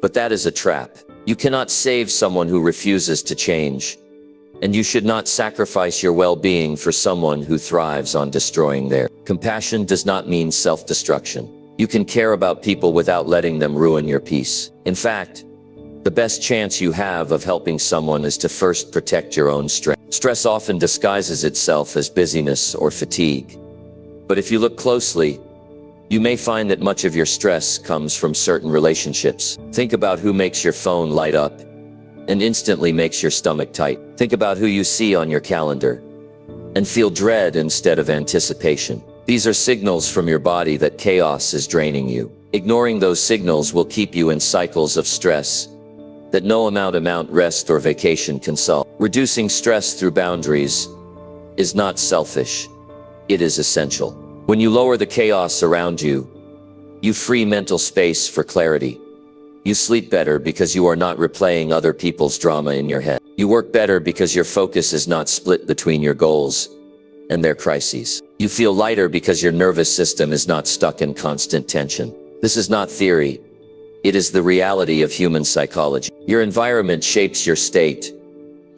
But that is a trap. You cannot save someone who refuses to change, and you should not sacrifice your well-being for someone who thrives on destroying theirs. Compassion does not mean self-destruction. You can care about people without letting them ruin your peace. In fact, the best chance you have of helping someone is to first protect your own strength. Stress often disguises itself as busyness or fatigue. But if you look closely, you may find that much of your stress comes from certain relationships. Think about who makes your phone light up and instantly makes your stomach tight. Think about who you see on your calendar and feel dread instead of anticipation. These are signals from your body that chaos is draining you. Ignoring those signals will keep you in cycles of stress that no amount of rest or vacation can solve. Reducing stress through boundaries is not selfish. It is essential. When you lower the chaos around you, you free mental space for clarity. You sleep better because you are not replaying other people's drama in your head. You work better because your focus is not split between your goals and their crises. You feel lighter because your nervous system is not stuck in constant tension. This is not theory. It is the reality of human psychology. Your environment shapes your state,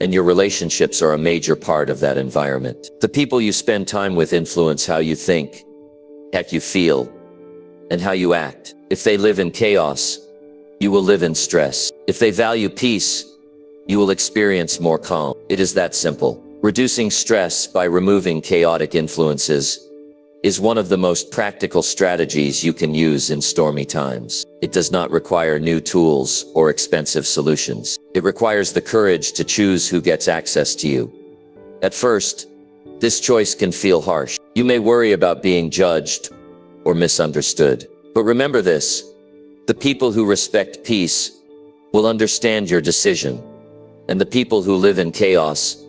and your relationships are a major part of that environment. The people you spend time with influence how you think, how you feel, and how you act. If they live in chaos, you will live in stress. If they value peace, you will experience more calm. It is that simple. Reducing stress by removing chaotic influences is one of the most practical strategies you can use in stormy times. It does not require new tools or expensive solutions. It requires the courage to choose who gets access to you. At first, this choice can feel harsh. You may worry about being judged or misunderstood. But remember this, the people who respect peace will understand your decision, and the people who live in chaos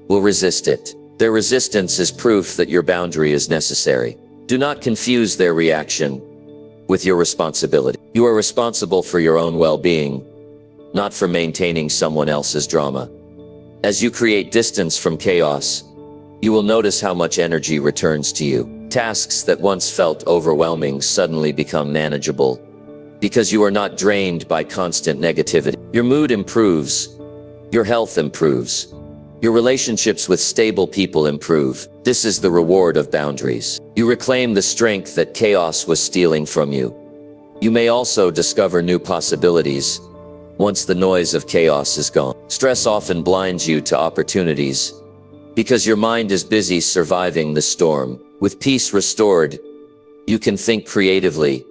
will resist it. Their resistance is proof that your boundary is necessary. Do not confuse their reaction with your responsibility. You are responsible for your own well-being, not for maintaining someone else's drama. As you create distance from chaos, you will notice how much energy returns to you. Tasks that once felt overwhelming suddenly become manageable because you are not drained by constant negativity. Your mood improves, your health improves, your relationships with stable people improve. This is the reward of boundaries. You reclaim the strength that chaos was stealing from you. You may also discover new possibilities once the noise of chaos is gone. Stress often blinds you to opportunities because your mind is busy surviving the storm. With peace restored, you can think creatively,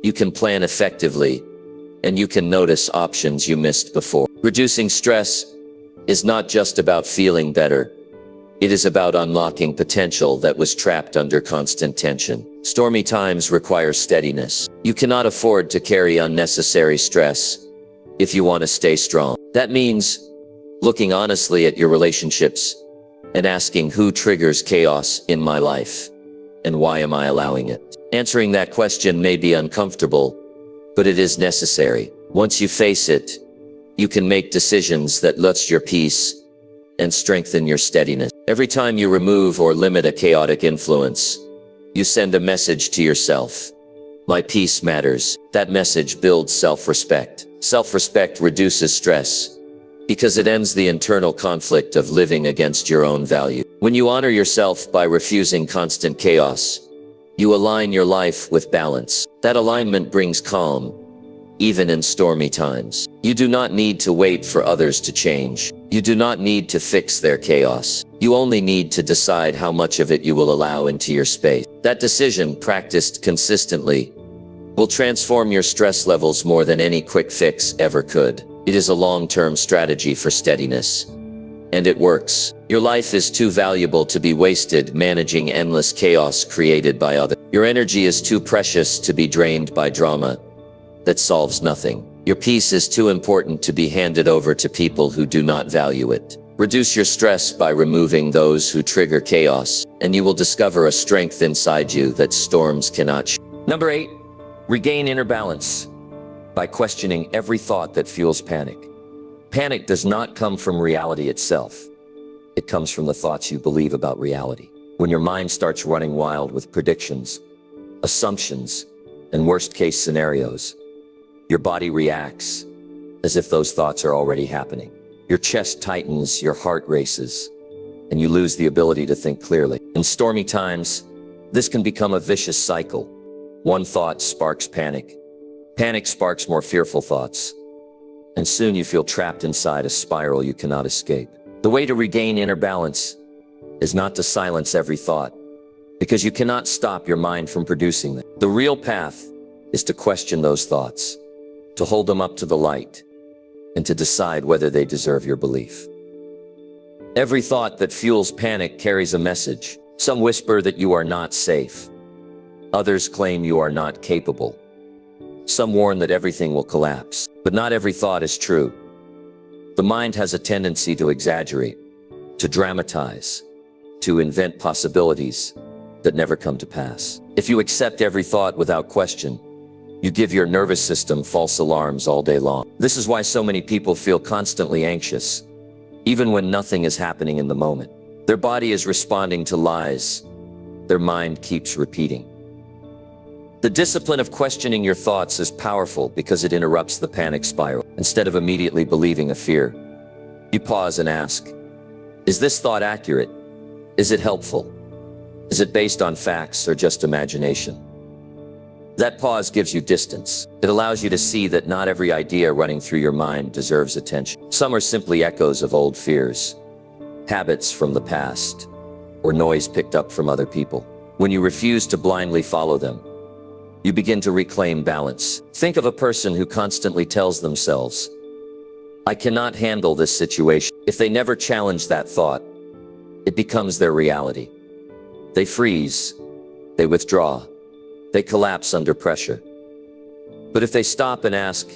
you can plan effectively, and you can notice options you missed before. Reducing stress is not just about feeling better. It is about unlocking potential that was trapped under constant tension. Stormy times require steadiness. You cannot afford to carry unnecessary stress if you want to stay strong. That means looking honestly at your relationships and asking who triggers chaos in my life and why am I allowing it? Answering that question may be uncomfortable, but it is necessary. Once you face it, you can make decisions that lift your peace and strengthen your steadiness. Every time you remove or limit a chaotic influence, you send a message to yourself. My peace matters. That message builds self-respect. Self-respect reduces stress because it ends the internal conflict of living against your own value. When you honor yourself by refusing constant chaos, you align your life with balance. That alignment brings calm, even in stormy times. You do not need to wait for others to change. You do not need to fix their chaos. You only need to decide how much of it you will allow into your space. That decision, practiced consistently, will transform your stress levels more than any quick fix ever could. It is a long-term strategy for steadiness, and it works. Your life is too valuable to be wasted managing endless chaos created by others. Your energy is too precious to be drained by drama that solves nothing. Your peace is too important to be handed over to people who do not value it. Reduce your stress by removing those who trigger chaos, and you will discover a strength inside you that storms cannot. Number 8, regain inner balance by questioning every thought that fuels panic. Panic does not come from reality itself. It comes from the thoughts you believe about reality. When your mind starts running wild with predictions, assumptions, and worst-case scenarios, your body reacts as if those thoughts are already happening. Your chest tightens, your heart races, and you lose the ability to think clearly. In stormy times, this can become a vicious cycle. One thought sparks panic. Panic sparks more fearful thoughts. And soon you feel trapped inside a spiral you cannot escape. The way to regain inner balance is not to silence every thought, because you cannot stop your mind from producing them. The real path is to question those thoughts, to hold them up to the light, and to decide whether they deserve your belief. Every thought that fuels panic carries a message. Some whisper that you are not safe. Others claim you are not capable. Some warn that everything will collapse. But not every thought is true. The mind has a tendency to exaggerate, to dramatize, to invent possibilities that never come to pass. If you accept every thought without question, you give your nervous system false alarms all day long. This is why so many people feel constantly anxious, even when nothing is happening in the moment. Their body is responding to lies their mind keeps repeating. The discipline of questioning your thoughts is powerful because it interrupts the panic spiral. Instead of immediately believing a fear, you pause and ask, is this thought accurate? Is it helpful? Is it based on facts or just imagination? That pause gives you distance. It allows you to see that not every idea running through your mind deserves attention. Some are simply echoes of old fears, habits from the past, or noise picked up from other people. When you refuse to blindly follow them, you begin to reclaim balance. Think of a person who constantly tells themselves, I cannot handle this situation. If they never challenge that thought, it becomes their reality. They freeze, they withdraw, they collapse under pressure. But if they stop and ask,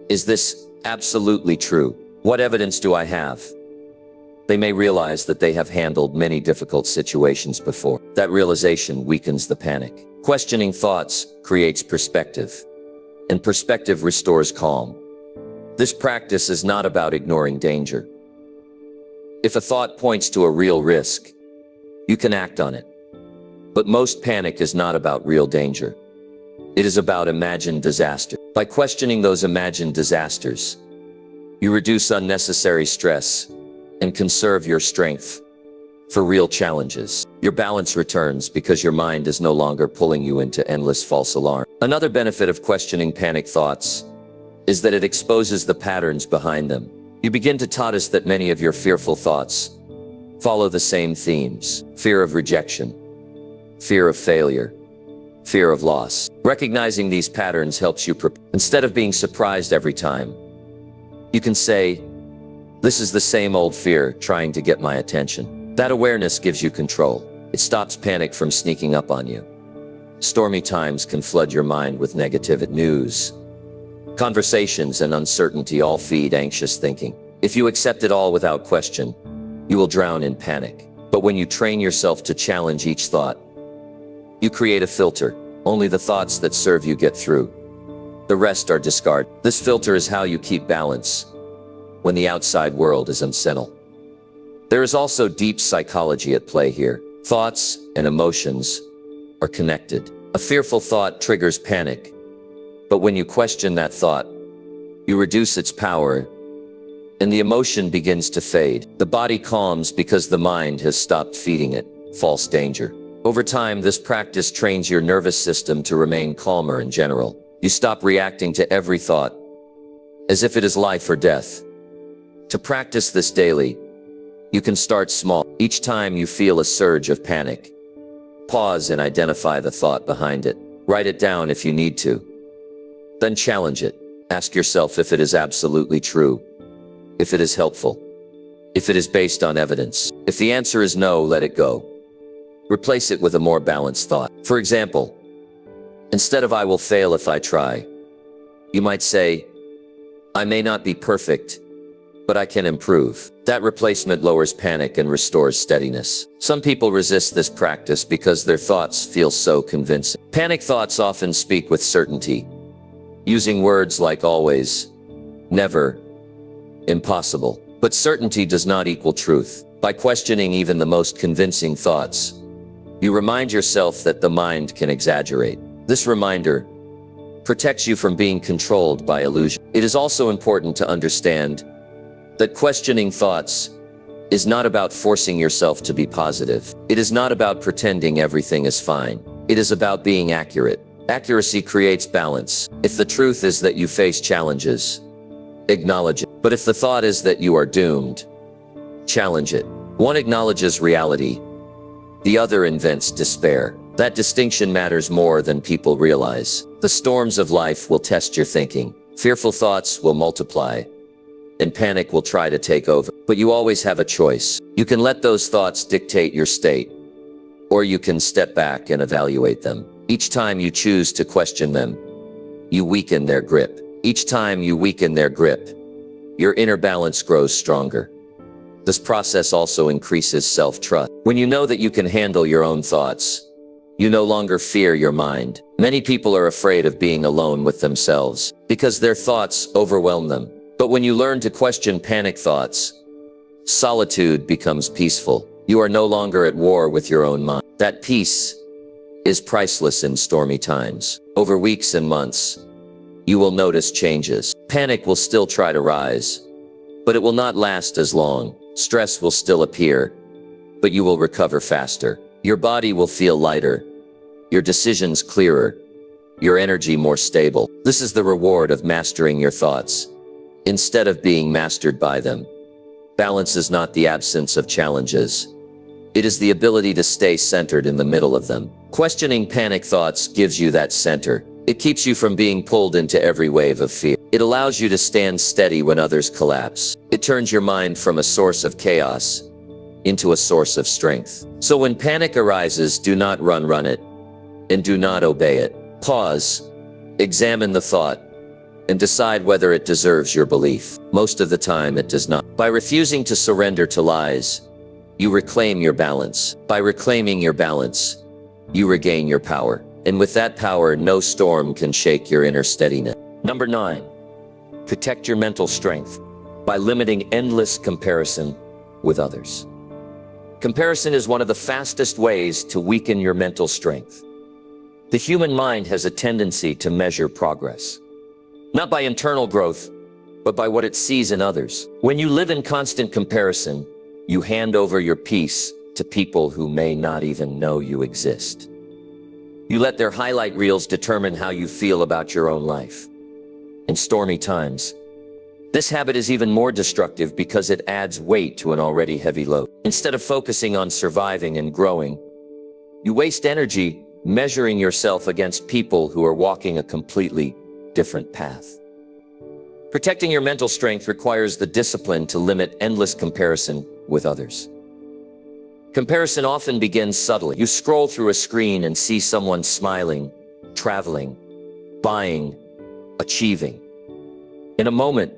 is this absolutely true? What evidence do I have? They may realize that they have handled many difficult situations before. That realization weakens the panic. Questioning thoughts creates perspective, and perspective restores calm. This practice is not about ignoring danger. If a thought points to a real risk, you can act on it. But most panic is not about real danger. It is about imagined disaster. By questioning those imagined disasters, you reduce unnecessary stress and conserve your strength for real challenges. Your balance returns because your mind is no longer pulling you into endless false alarm. Another benefit of questioning panic thoughts is that it exposes the patterns behind them. You begin to notice that many of your fearful thoughts follow the same themes: fear of rejection, fear of failure, fear of loss. Recognizing these patterns helps you prepare. Instead of being surprised every time, you can say, this is the same old fear trying to get my attention. That awareness gives you control. It stops panic from sneaking up on you. Stormy times can flood your mind with negative news. Conversations and uncertainty all feed anxious thinking. If you accept it all without question, you will drown in panic. But when you train yourself to challenge each thought, you create a filter. Only the thoughts that serve you get through. The rest are discarded. This filter is how you keep balance when the outside world is unsettled. There is also deep psychology at play here. Thoughts and emotions are connected. A fearful thought triggers panic, but when you question that thought, you reduce its power, and the emotion begins to fade. The body calms because the mind has stopped feeding it false danger. Over time, this practice trains your nervous system to remain calmer in general. You stop reacting to every thought as if it is life or death. To practice this daily, you can start small. Each time you feel a surge of panic, pause and identify the thought behind it. Write it down if you need to. Then challenge it. Ask yourself if it is absolutely true, if it is helpful, if it is based on evidence. If the answer is no, let it go. Replace it with a more balanced thought. For example, instead of I will fail if I try, you might say, I may not be perfect, but I can improve. That replacement lowers panic and restores steadiness. Some people resist this practice because their thoughts feel so convincing. Panic thoughts often speak with certainty, using words like always, never, impossible. But certainty does not equal truth. By questioning even the most convincing thoughts, you remind yourself that the mind can exaggerate. This reminder protects you from being controlled by illusion. It is also important to understand that questioning thoughts is not about forcing yourself to be positive. It is not about pretending everything is fine. It is about being accurate. Accuracy creates balance. If the truth is that you face challenges, acknowledge it. But if the thought is that you are doomed, challenge it. One acknowledges reality, the other invents despair. That distinction matters more than people realize. The storms of life will test your thinking. Fearful thoughts will multiply, and panic will try to take over. But you always have a choice. You can let those thoughts dictate your state, or you can step back and evaluate them. Each time you choose to question them, you weaken their grip. Each time you weaken their grip, your inner balance grows stronger. This process also increases self-trust. When you know that you can handle your own thoughts, you no longer fear your mind. Many people are afraid of being alone with themselves because their thoughts overwhelm them. But when you learn to question panic thoughts, solitude becomes peaceful. You are no longer at war with your own mind. That peace is priceless in stormy times. Over weeks and months, you will notice changes. Panic will still try to rise, but it will not last as long. Stress will still appear, but you will recover faster. Your body will feel lighter, your decisions clearer, your energy more stable. This is the reward of mastering your thoughts, instead of being mastered by them. Balance is not the absence of challenges. It is the ability to stay centered in the middle of them. Questioning panic thoughts gives you that center. It keeps you from being pulled into every wave of fear. It allows you to stand steady when others collapse. It turns your mind from a source of chaos into a source of strength. So when panic arises, do not run it, and do not obey it. Pause, examine the thought, and decide whether it deserves your belief. Most of the time it does not. By refusing to surrender to lies, you reclaim your balance. By reclaiming your balance, you regain your power. And with that power, no storm can shake your inner steadiness. Number 9, protect your mental strength by limiting endless comparison with others. Comparison is one of the fastest ways to weaken your mental strength. The human mind has a tendency to measure progress, not by internal growth, but by what it sees in others. When you live in constant comparison, you hand over your peace to people who may not even know you exist. You let their highlight reels determine how you feel about your own life. In stormy times, this habit is even more destructive because it adds weight to an already heavy load. Instead of focusing on surviving and growing, you waste energy measuring yourself against people who are walking a completely different path. Protecting your mental strength requires the discipline to limit endless comparison with others. Comparison often begins subtly. You scroll through a screen and see someone smiling, traveling, buying, achieving. In a moment,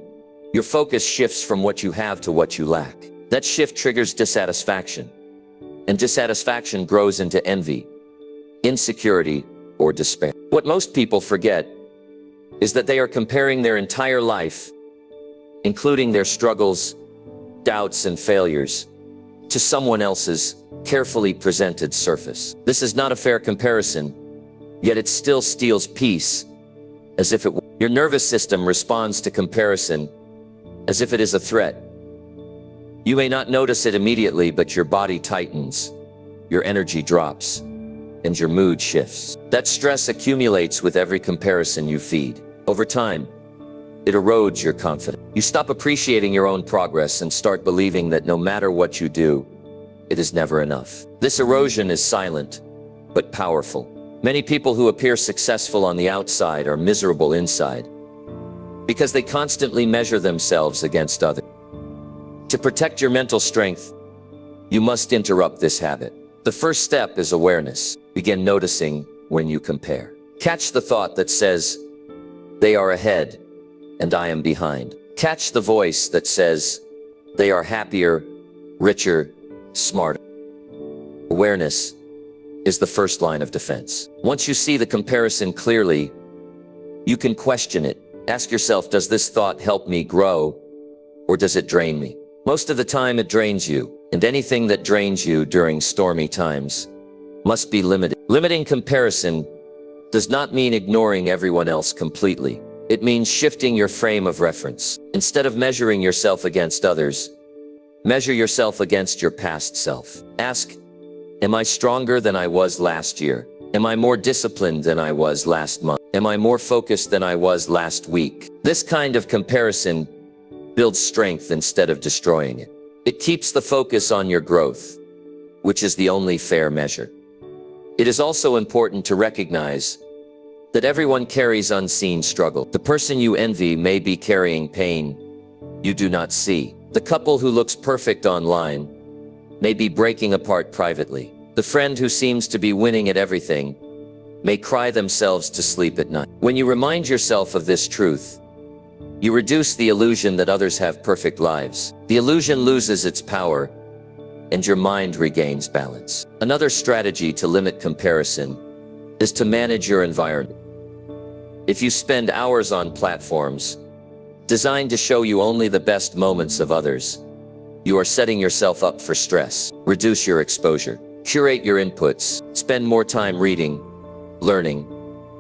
your focus shifts from what you have to what you lack. That shift triggers dissatisfaction, and dissatisfaction grows into envy, insecurity, or despair. What most people forget is that they are comparing their entire life, including their struggles, doubts, and failures, to someone else's carefully presented surface. This is not a fair comparison, yet it still steals peace as if it were. Your nervous system responds to comparison as if it is a threat. You may not notice it immediately, but your body tightens, your energy drops, and your mood shifts. That stress accumulates with every comparison you feed. Over time, it erodes your confidence. You stop appreciating your own progress and start believing that no matter what you do, it is never enough. This erosion is silent, but powerful. Many people who appear successful on the outside are miserable inside because they constantly measure themselves against others. To protect your mental strength, you must interrupt this habit. The first step is awareness. Begin noticing when you compare. Catch the thought that says, "They are ahead, and I am behind." Catch the voice that says, "They are happier, richer, smarter." Awareness is the first line of defense. Once you see the comparison clearly, you can question it. Ask yourself, does this thought help me grow, or does it drain me? Most of the time it drains you, and anything that drains you during stormy times must be limited. Limiting comparison does not mean ignoring everyone else completely. It means shifting your frame of reference. Instead of measuring yourself against others, measure yourself against your past self. Ask, am I stronger than I was last year? Am I more disciplined than I was last month? Am I more focused than I was last week? This kind of comparison builds strength instead of destroying it. It keeps the focus on your growth, which is the only fair measure. It is also important to recognize that everyone carries unseen struggle. The person you envy may be carrying pain you do not see. The couple who looks perfect online may be breaking apart privately. The friend who seems to be winning at everything may cry themselves to sleep at night. When you remind yourself of this truth, you reduce the illusion that others have perfect lives. The illusion loses its power, and your mind regains balance. Another strategy to limit comparison is to manage your environment. If you spend hours on platforms designed to show you only the best moments of others, you are setting yourself up for stress. Reduce your exposure. Curate your inputs. Spend more time reading, learning,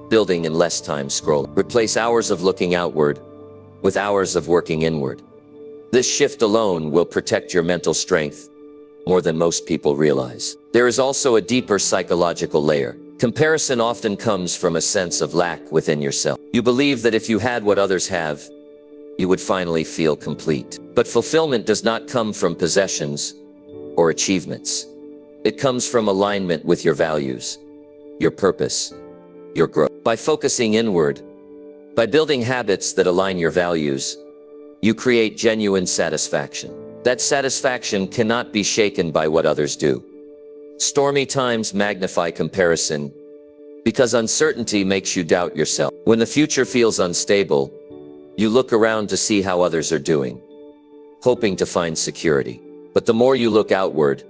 building, and less time scrolling. Replace hours of looking outward with hours of working inward. This shift alone will protect your mental strength more than most people realize. There is also a deeper psychological layer. Comparison often comes from a sense of lack within yourself. You believe that if you had what others have, you would finally feel complete. But fulfillment does not come from possessions or achievements. It comes from alignment with your values, your purpose, your growth. By focusing inward, by building habits that align your values, you create genuine satisfaction. That satisfaction cannot be shaken by what others do. Stormy times magnify comparison because uncertainty makes you doubt yourself. When the future feels unstable, you look around to see how others are doing, hoping to find security. But the more you look outward,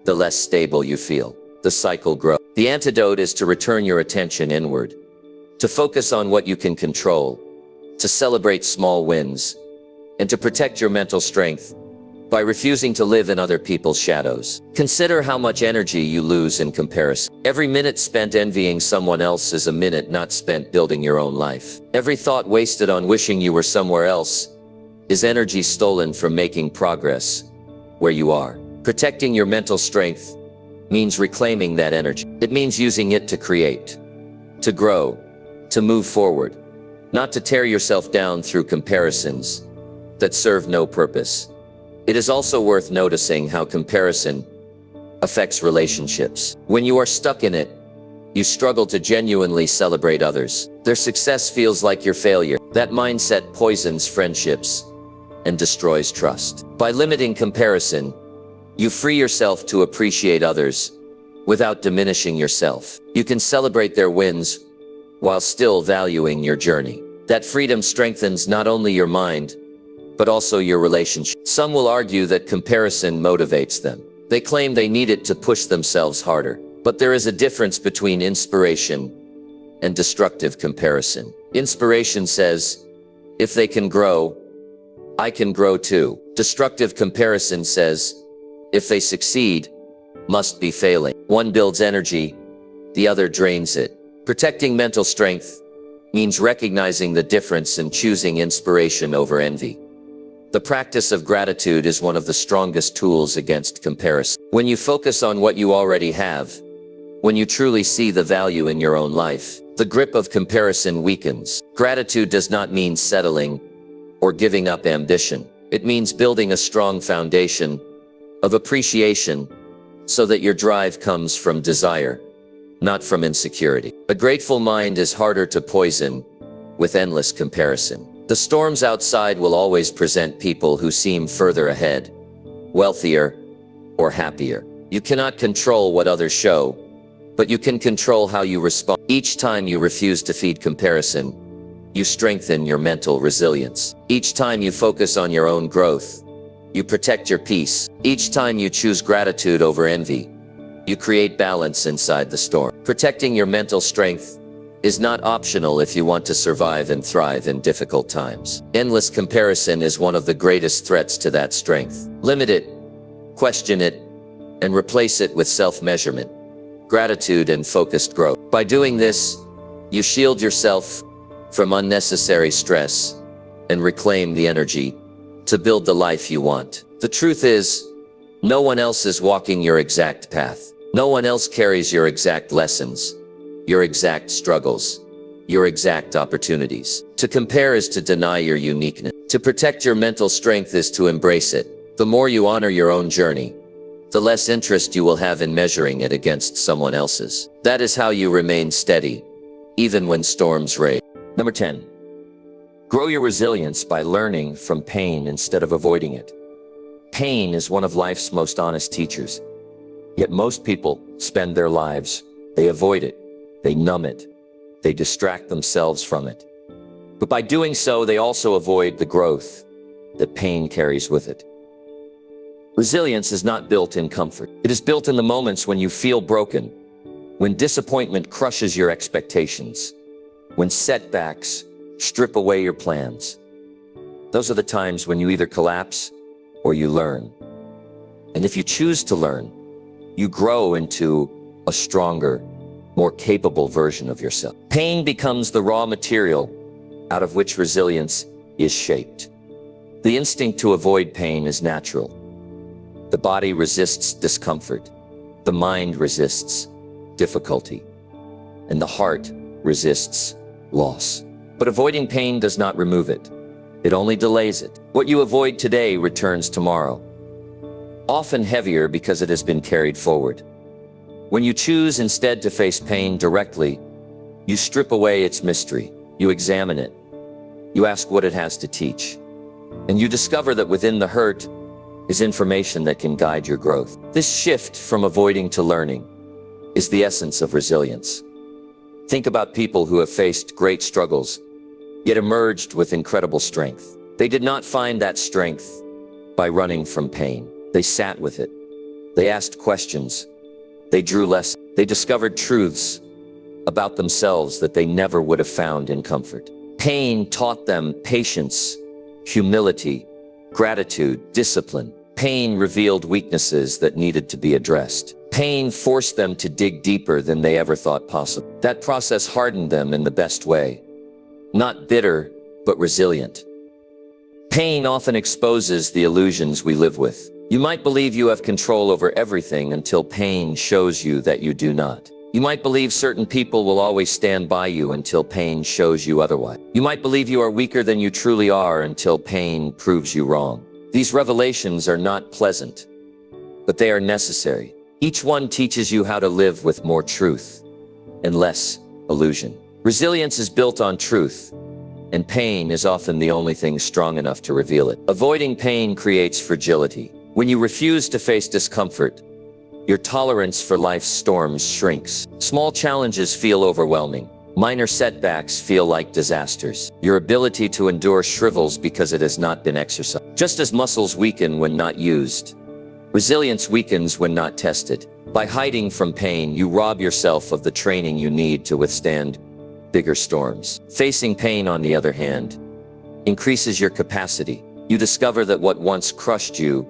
the less stable you feel. The cycle grows. The antidote is to return your attention inward, to focus on what you can control, to celebrate small wins, and to protect your mental strength by refusing to live in other people's shadows. Consider how much energy you lose in comparison. Every minute spent envying someone else is a minute not spent building your own life. Every thought wasted on wishing you were somewhere else is energy stolen from making progress where you are. Protecting your mental strength means reclaiming that energy. It means using it to create, to grow, to move forward, not to tear yourself down through comparisons that serve no purpose. It is also worth noticing how comparison affects relationships. When you are stuck in it, you struggle to genuinely celebrate others. Their success feels like your failure. That mindset poisons friendships and destroys trust. By limiting comparison, you free yourself to appreciate others without diminishing yourself. You can celebrate their wins while still valuing your journey. That freedom strengthens not only your mind, but also your relationship. Some will argue that comparison motivates them. They claim they need it to push themselves harder. But there is a difference between inspiration and destructive comparison. Inspiration says, if they can grow, I can grow too. Destructive comparison says, if they succeed, must be failing. One builds energy, the other drains it. Protecting mental strength means recognizing the difference and choosing inspiration over envy. The practice of gratitude is one of the strongest tools against comparison. When you focus on what you already have, when you truly see the value in your own life, the grip of comparison weakens. Gratitude does not mean settling or giving up ambition. It means building a strong foundation of appreciation so that your drive comes from desire, not from insecurity. A grateful mind is harder to poison with endless comparison. The storms outside will always present people who seem further ahead, wealthier, or happier. You cannot control what others show, but you can control how you respond. Each time you refuse to feed comparison, you strengthen your mental resilience. Each time you focus on your own growth, you protect your peace. Each time you choose gratitude over envy, you create balance inside the storm. Protecting your mental strength is not optional if you want to survive and thrive in difficult times. Endless comparison is one of the greatest threats to that strength. Limit it, question it, and replace it with self-measurement, gratitude, and focused growth. By doing this, you shield yourself from unnecessary stress and reclaim the energy to build the life you want. The truth is, no one else is walking your exact path. No one else carries your exact lessons, your exact struggles, your exact opportunities. To compare is to deny your uniqueness. To protect your mental strength is to embrace it. The more you honor your own journey, the less interest you will have in measuring it against someone else's. That is how you remain steady, even when storms rage. Number 10. Grow your resilience by learning from pain instead of avoiding it. Pain is one of life's most honest teachers. Yet most people spend their lives, they avoid it, they numb it, they distract themselves from it. But by doing so, they also avoid the growth that pain carries with it. Resilience is not built in comfort. It is built in the moments when you feel broken, when disappointment crushes your expectations, when setbacks strip away your plans. Those are the times when you either collapse or you learn. And if you choose to learn, you grow into a stronger, more capable version of yourself. Pain becomes the raw material out of which resilience is shaped. The instinct to avoid pain is natural. The body resists discomfort. The mind resists difficulty. And the heart resists loss. But avoiding pain does not remove it. It only delays it. What you avoid today returns tomorrow, often heavier because it has been carried forward. When you choose instead to face pain directly, you strip away its mystery. You examine it. You ask what it has to teach. And you discover that within the hurt is information that can guide your growth. This shift from avoiding to learning is the essence of resilience. Think about people who have faced great struggles, yet emerged with incredible strength. They did not find that strength by running from pain. They sat with it. They asked questions. They drew lessons. They discovered truths about themselves that they never would have found in comfort. Pain taught them patience, humility, gratitude, discipline. Pain revealed weaknesses that needed to be addressed. Pain forced them to dig deeper than they ever thought possible. That process hardened them in the best way. Not bitter, but resilient. Pain often exposes the illusions we live with. You might believe you have control over everything until pain shows you that you do not. You might believe certain people will always stand by you until pain shows you otherwise. You might believe you are weaker than you truly are until pain proves you wrong. These revelations are not pleasant, but they are necessary. Each one teaches you how to live with more truth and less illusion. Resilience is built on truth, and pain is often the only thing strong enough to reveal it. Avoiding pain creates fragility. When you refuse to face discomfort, your tolerance for life's storms shrinks. Small challenges feel overwhelming. Minor setbacks feel like disasters. Your ability to endure shrivels because it has not been exercised. Just as muscles weaken when not used, resilience weakens when not tested. By hiding from pain, you rob yourself of the training you need to withstand bigger storms. Facing pain, on the other hand, increases your capacity. You discover that what once crushed you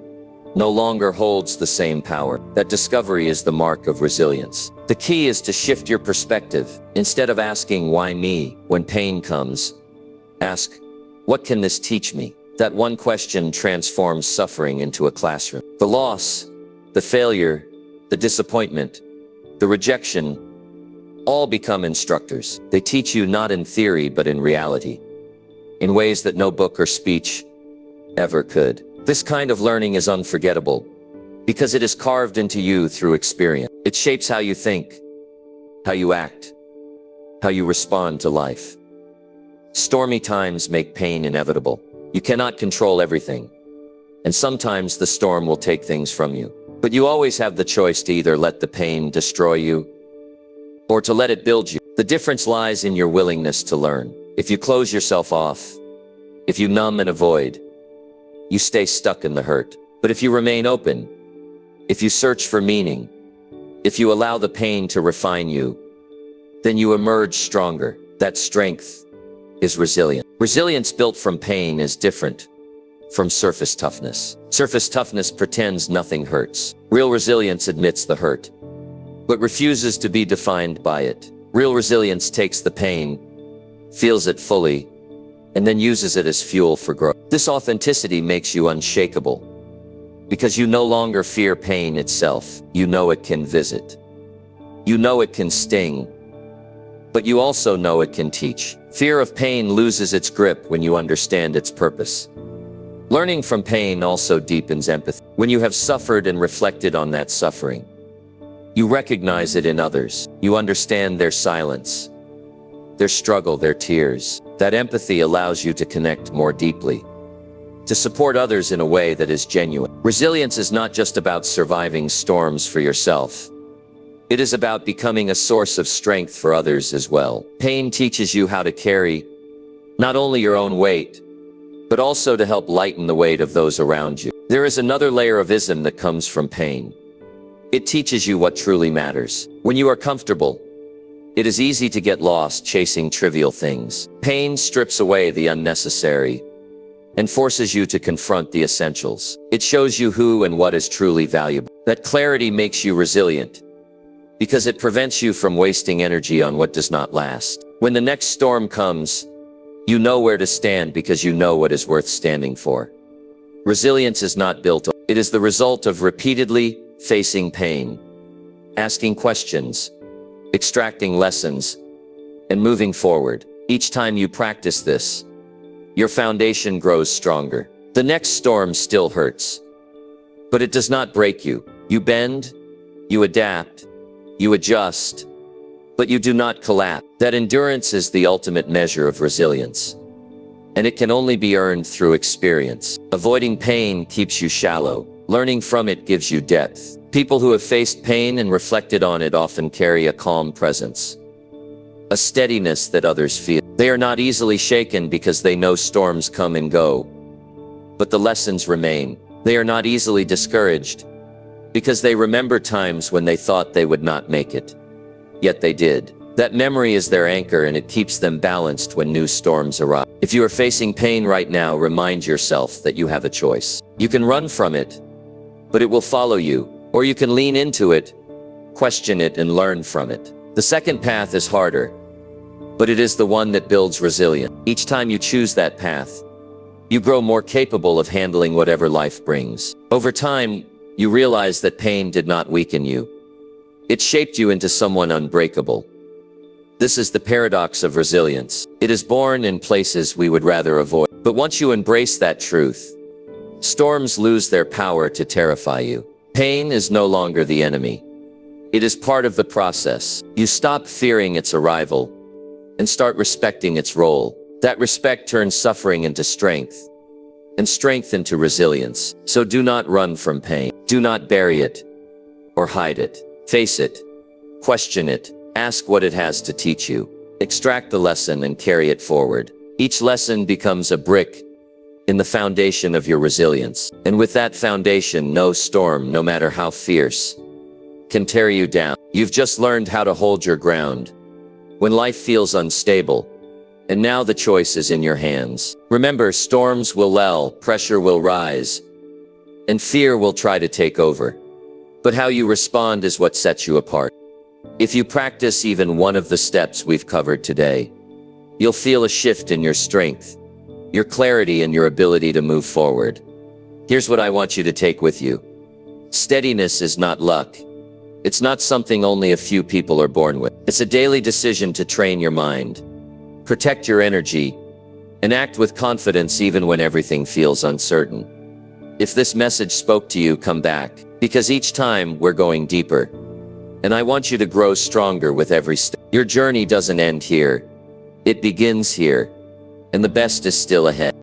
no longer holds the same power. That discovery is the mark of resilience. The key is to shift your perspective. Instead of asking, "Why me?" when pain comes, ask, "What can this teach me?" That one question transforms suffering into a classroom. The loss, the failure, the disappointment, the rejection, all become instructors. They teach you not in theory, but in reality, in ways that no book or speech ever could. This kind of learning is unforgettable because it is carved into you through experience. It shapes how you think, how you act, how you respond to life. Stormy times make pain inevitable. You cannot control everything, and sometimes the storm will take things from you. But you always have the choice to either let the pain destroy you or to let it build you. The difference lies in your willingness to learn. If you close yourself off, if you numb and avoid, you stay stuck in the hurt. But if you remain open, if you search for meaning, if you allow the pain to refine you, then you emerge stronger. That strength is resilience. Resilience built from pain is different from surface toughness. Surface toughness pretends nothing hurts. Real resilience admits the hurt, but refuses to be defined by it. Real resilience takes the pain, feels it fully, and then uses it as fuel for growth. This authenticity makes you unshakable because you no longer fear pain itself. You know it can visit. You know it can sting, but you also know it can teach. Fear of pain loses its grip when you understand its purpose. Learning from pain also deepens empathy. When you have suffered and reflected on that suffering, you recognize it in others. You understand their silence, their struggle, their tears. That empathy allows you to connect more deeply, to support others in a way that is genuine. Resilience is not just about surviving storms for yourself. It is about becoming a source of strength for others as well. Pain teaches you how to carry not only your own weight, but also to help lighten the weight of those around you. There is another layer of wisdom that comes from pain. It teaches you what truly matters. When you are comfortable, it is easy to get lost chasing trivial things. Pain strips away the unnecessary and forces you to confront the essentials. It shows you who and what is truly valuable. That clarity makes you resilient because it prevents you from wasting energy on what does not last. When the next storm comes, you know where to stand because you know what is worth standing for. Resilience is not built. It is the result of repeatedly facing pain, asking questions, extracting lessons, and moving forward. Each time you practice this, your foundation grows stronger. The next storm still hurts, but it does not break you. You bend, you adapt, you adjust, but you do not collapse. That endurance is the ultimate measure of resilience, and it can only be earned through experience. Avoiding pain keeps you shallow. Learning from it gives you depth. People who have faced pain and reflected on it often carry a calm presence, a steadiness that others feel. They are not easily shaken because they know storms come and go, but the lessons remain. They are not easily discouraged because they remember times when they thought they would not make it, yet they did. That memory is their anchor, and it keeps them balanced when new storms arrive. If you are facing pain right now, remind yourself that you have a choice. You can run from it, but it will follow you, or you can lean into it, question it, and learn from it. The second path is harder, but it is the one that builds resilience. Each time you choose that path, you grow more capable of handling whatever life brings. Over time, you realize that pain did not weaken you. It shaped you into someone unbreakable. This is the paradox of resilience. It is born in places we would rather avoid. But once you embrace that truth, storms lose their power to terrify you. Pain is no longer the enemy. It is part of the process. You stop fearing its arrival and start respecting its role. That respect turns suffering into strength, and strength into resilience. So do not run from pain. Do not bury it or hide it. Face it. Question it. Ask what it has to teach you. Extract the lesson and carry it forward. Each lesson becomes a brick in the foundation of your resilience. And with that foundation, no storm, no matter how fierce, can tear you down. You've just learned how to hold your ground when life feels unstable, and now the choice is in your hands. Remember, storms will lull, pressure will rise, and fear will try to take over. But how you respond is what sets you apart. If you practice even one of the steps we've covered today, you'll feel a shift in your strength, your clarity, and your ability to move forward. Here's what I want you to take with you. Steadiness is not luck. It's not something only a few people are born with. It's a daily decision to train your mind, protect your energy, and act with confidence even when everything feels uncertain. If this message spoke to you, come back, because each time we're going deeper, and I want you to grow stronger with every step. Your journey doesn't end here. It begins here, and the best is still ahead.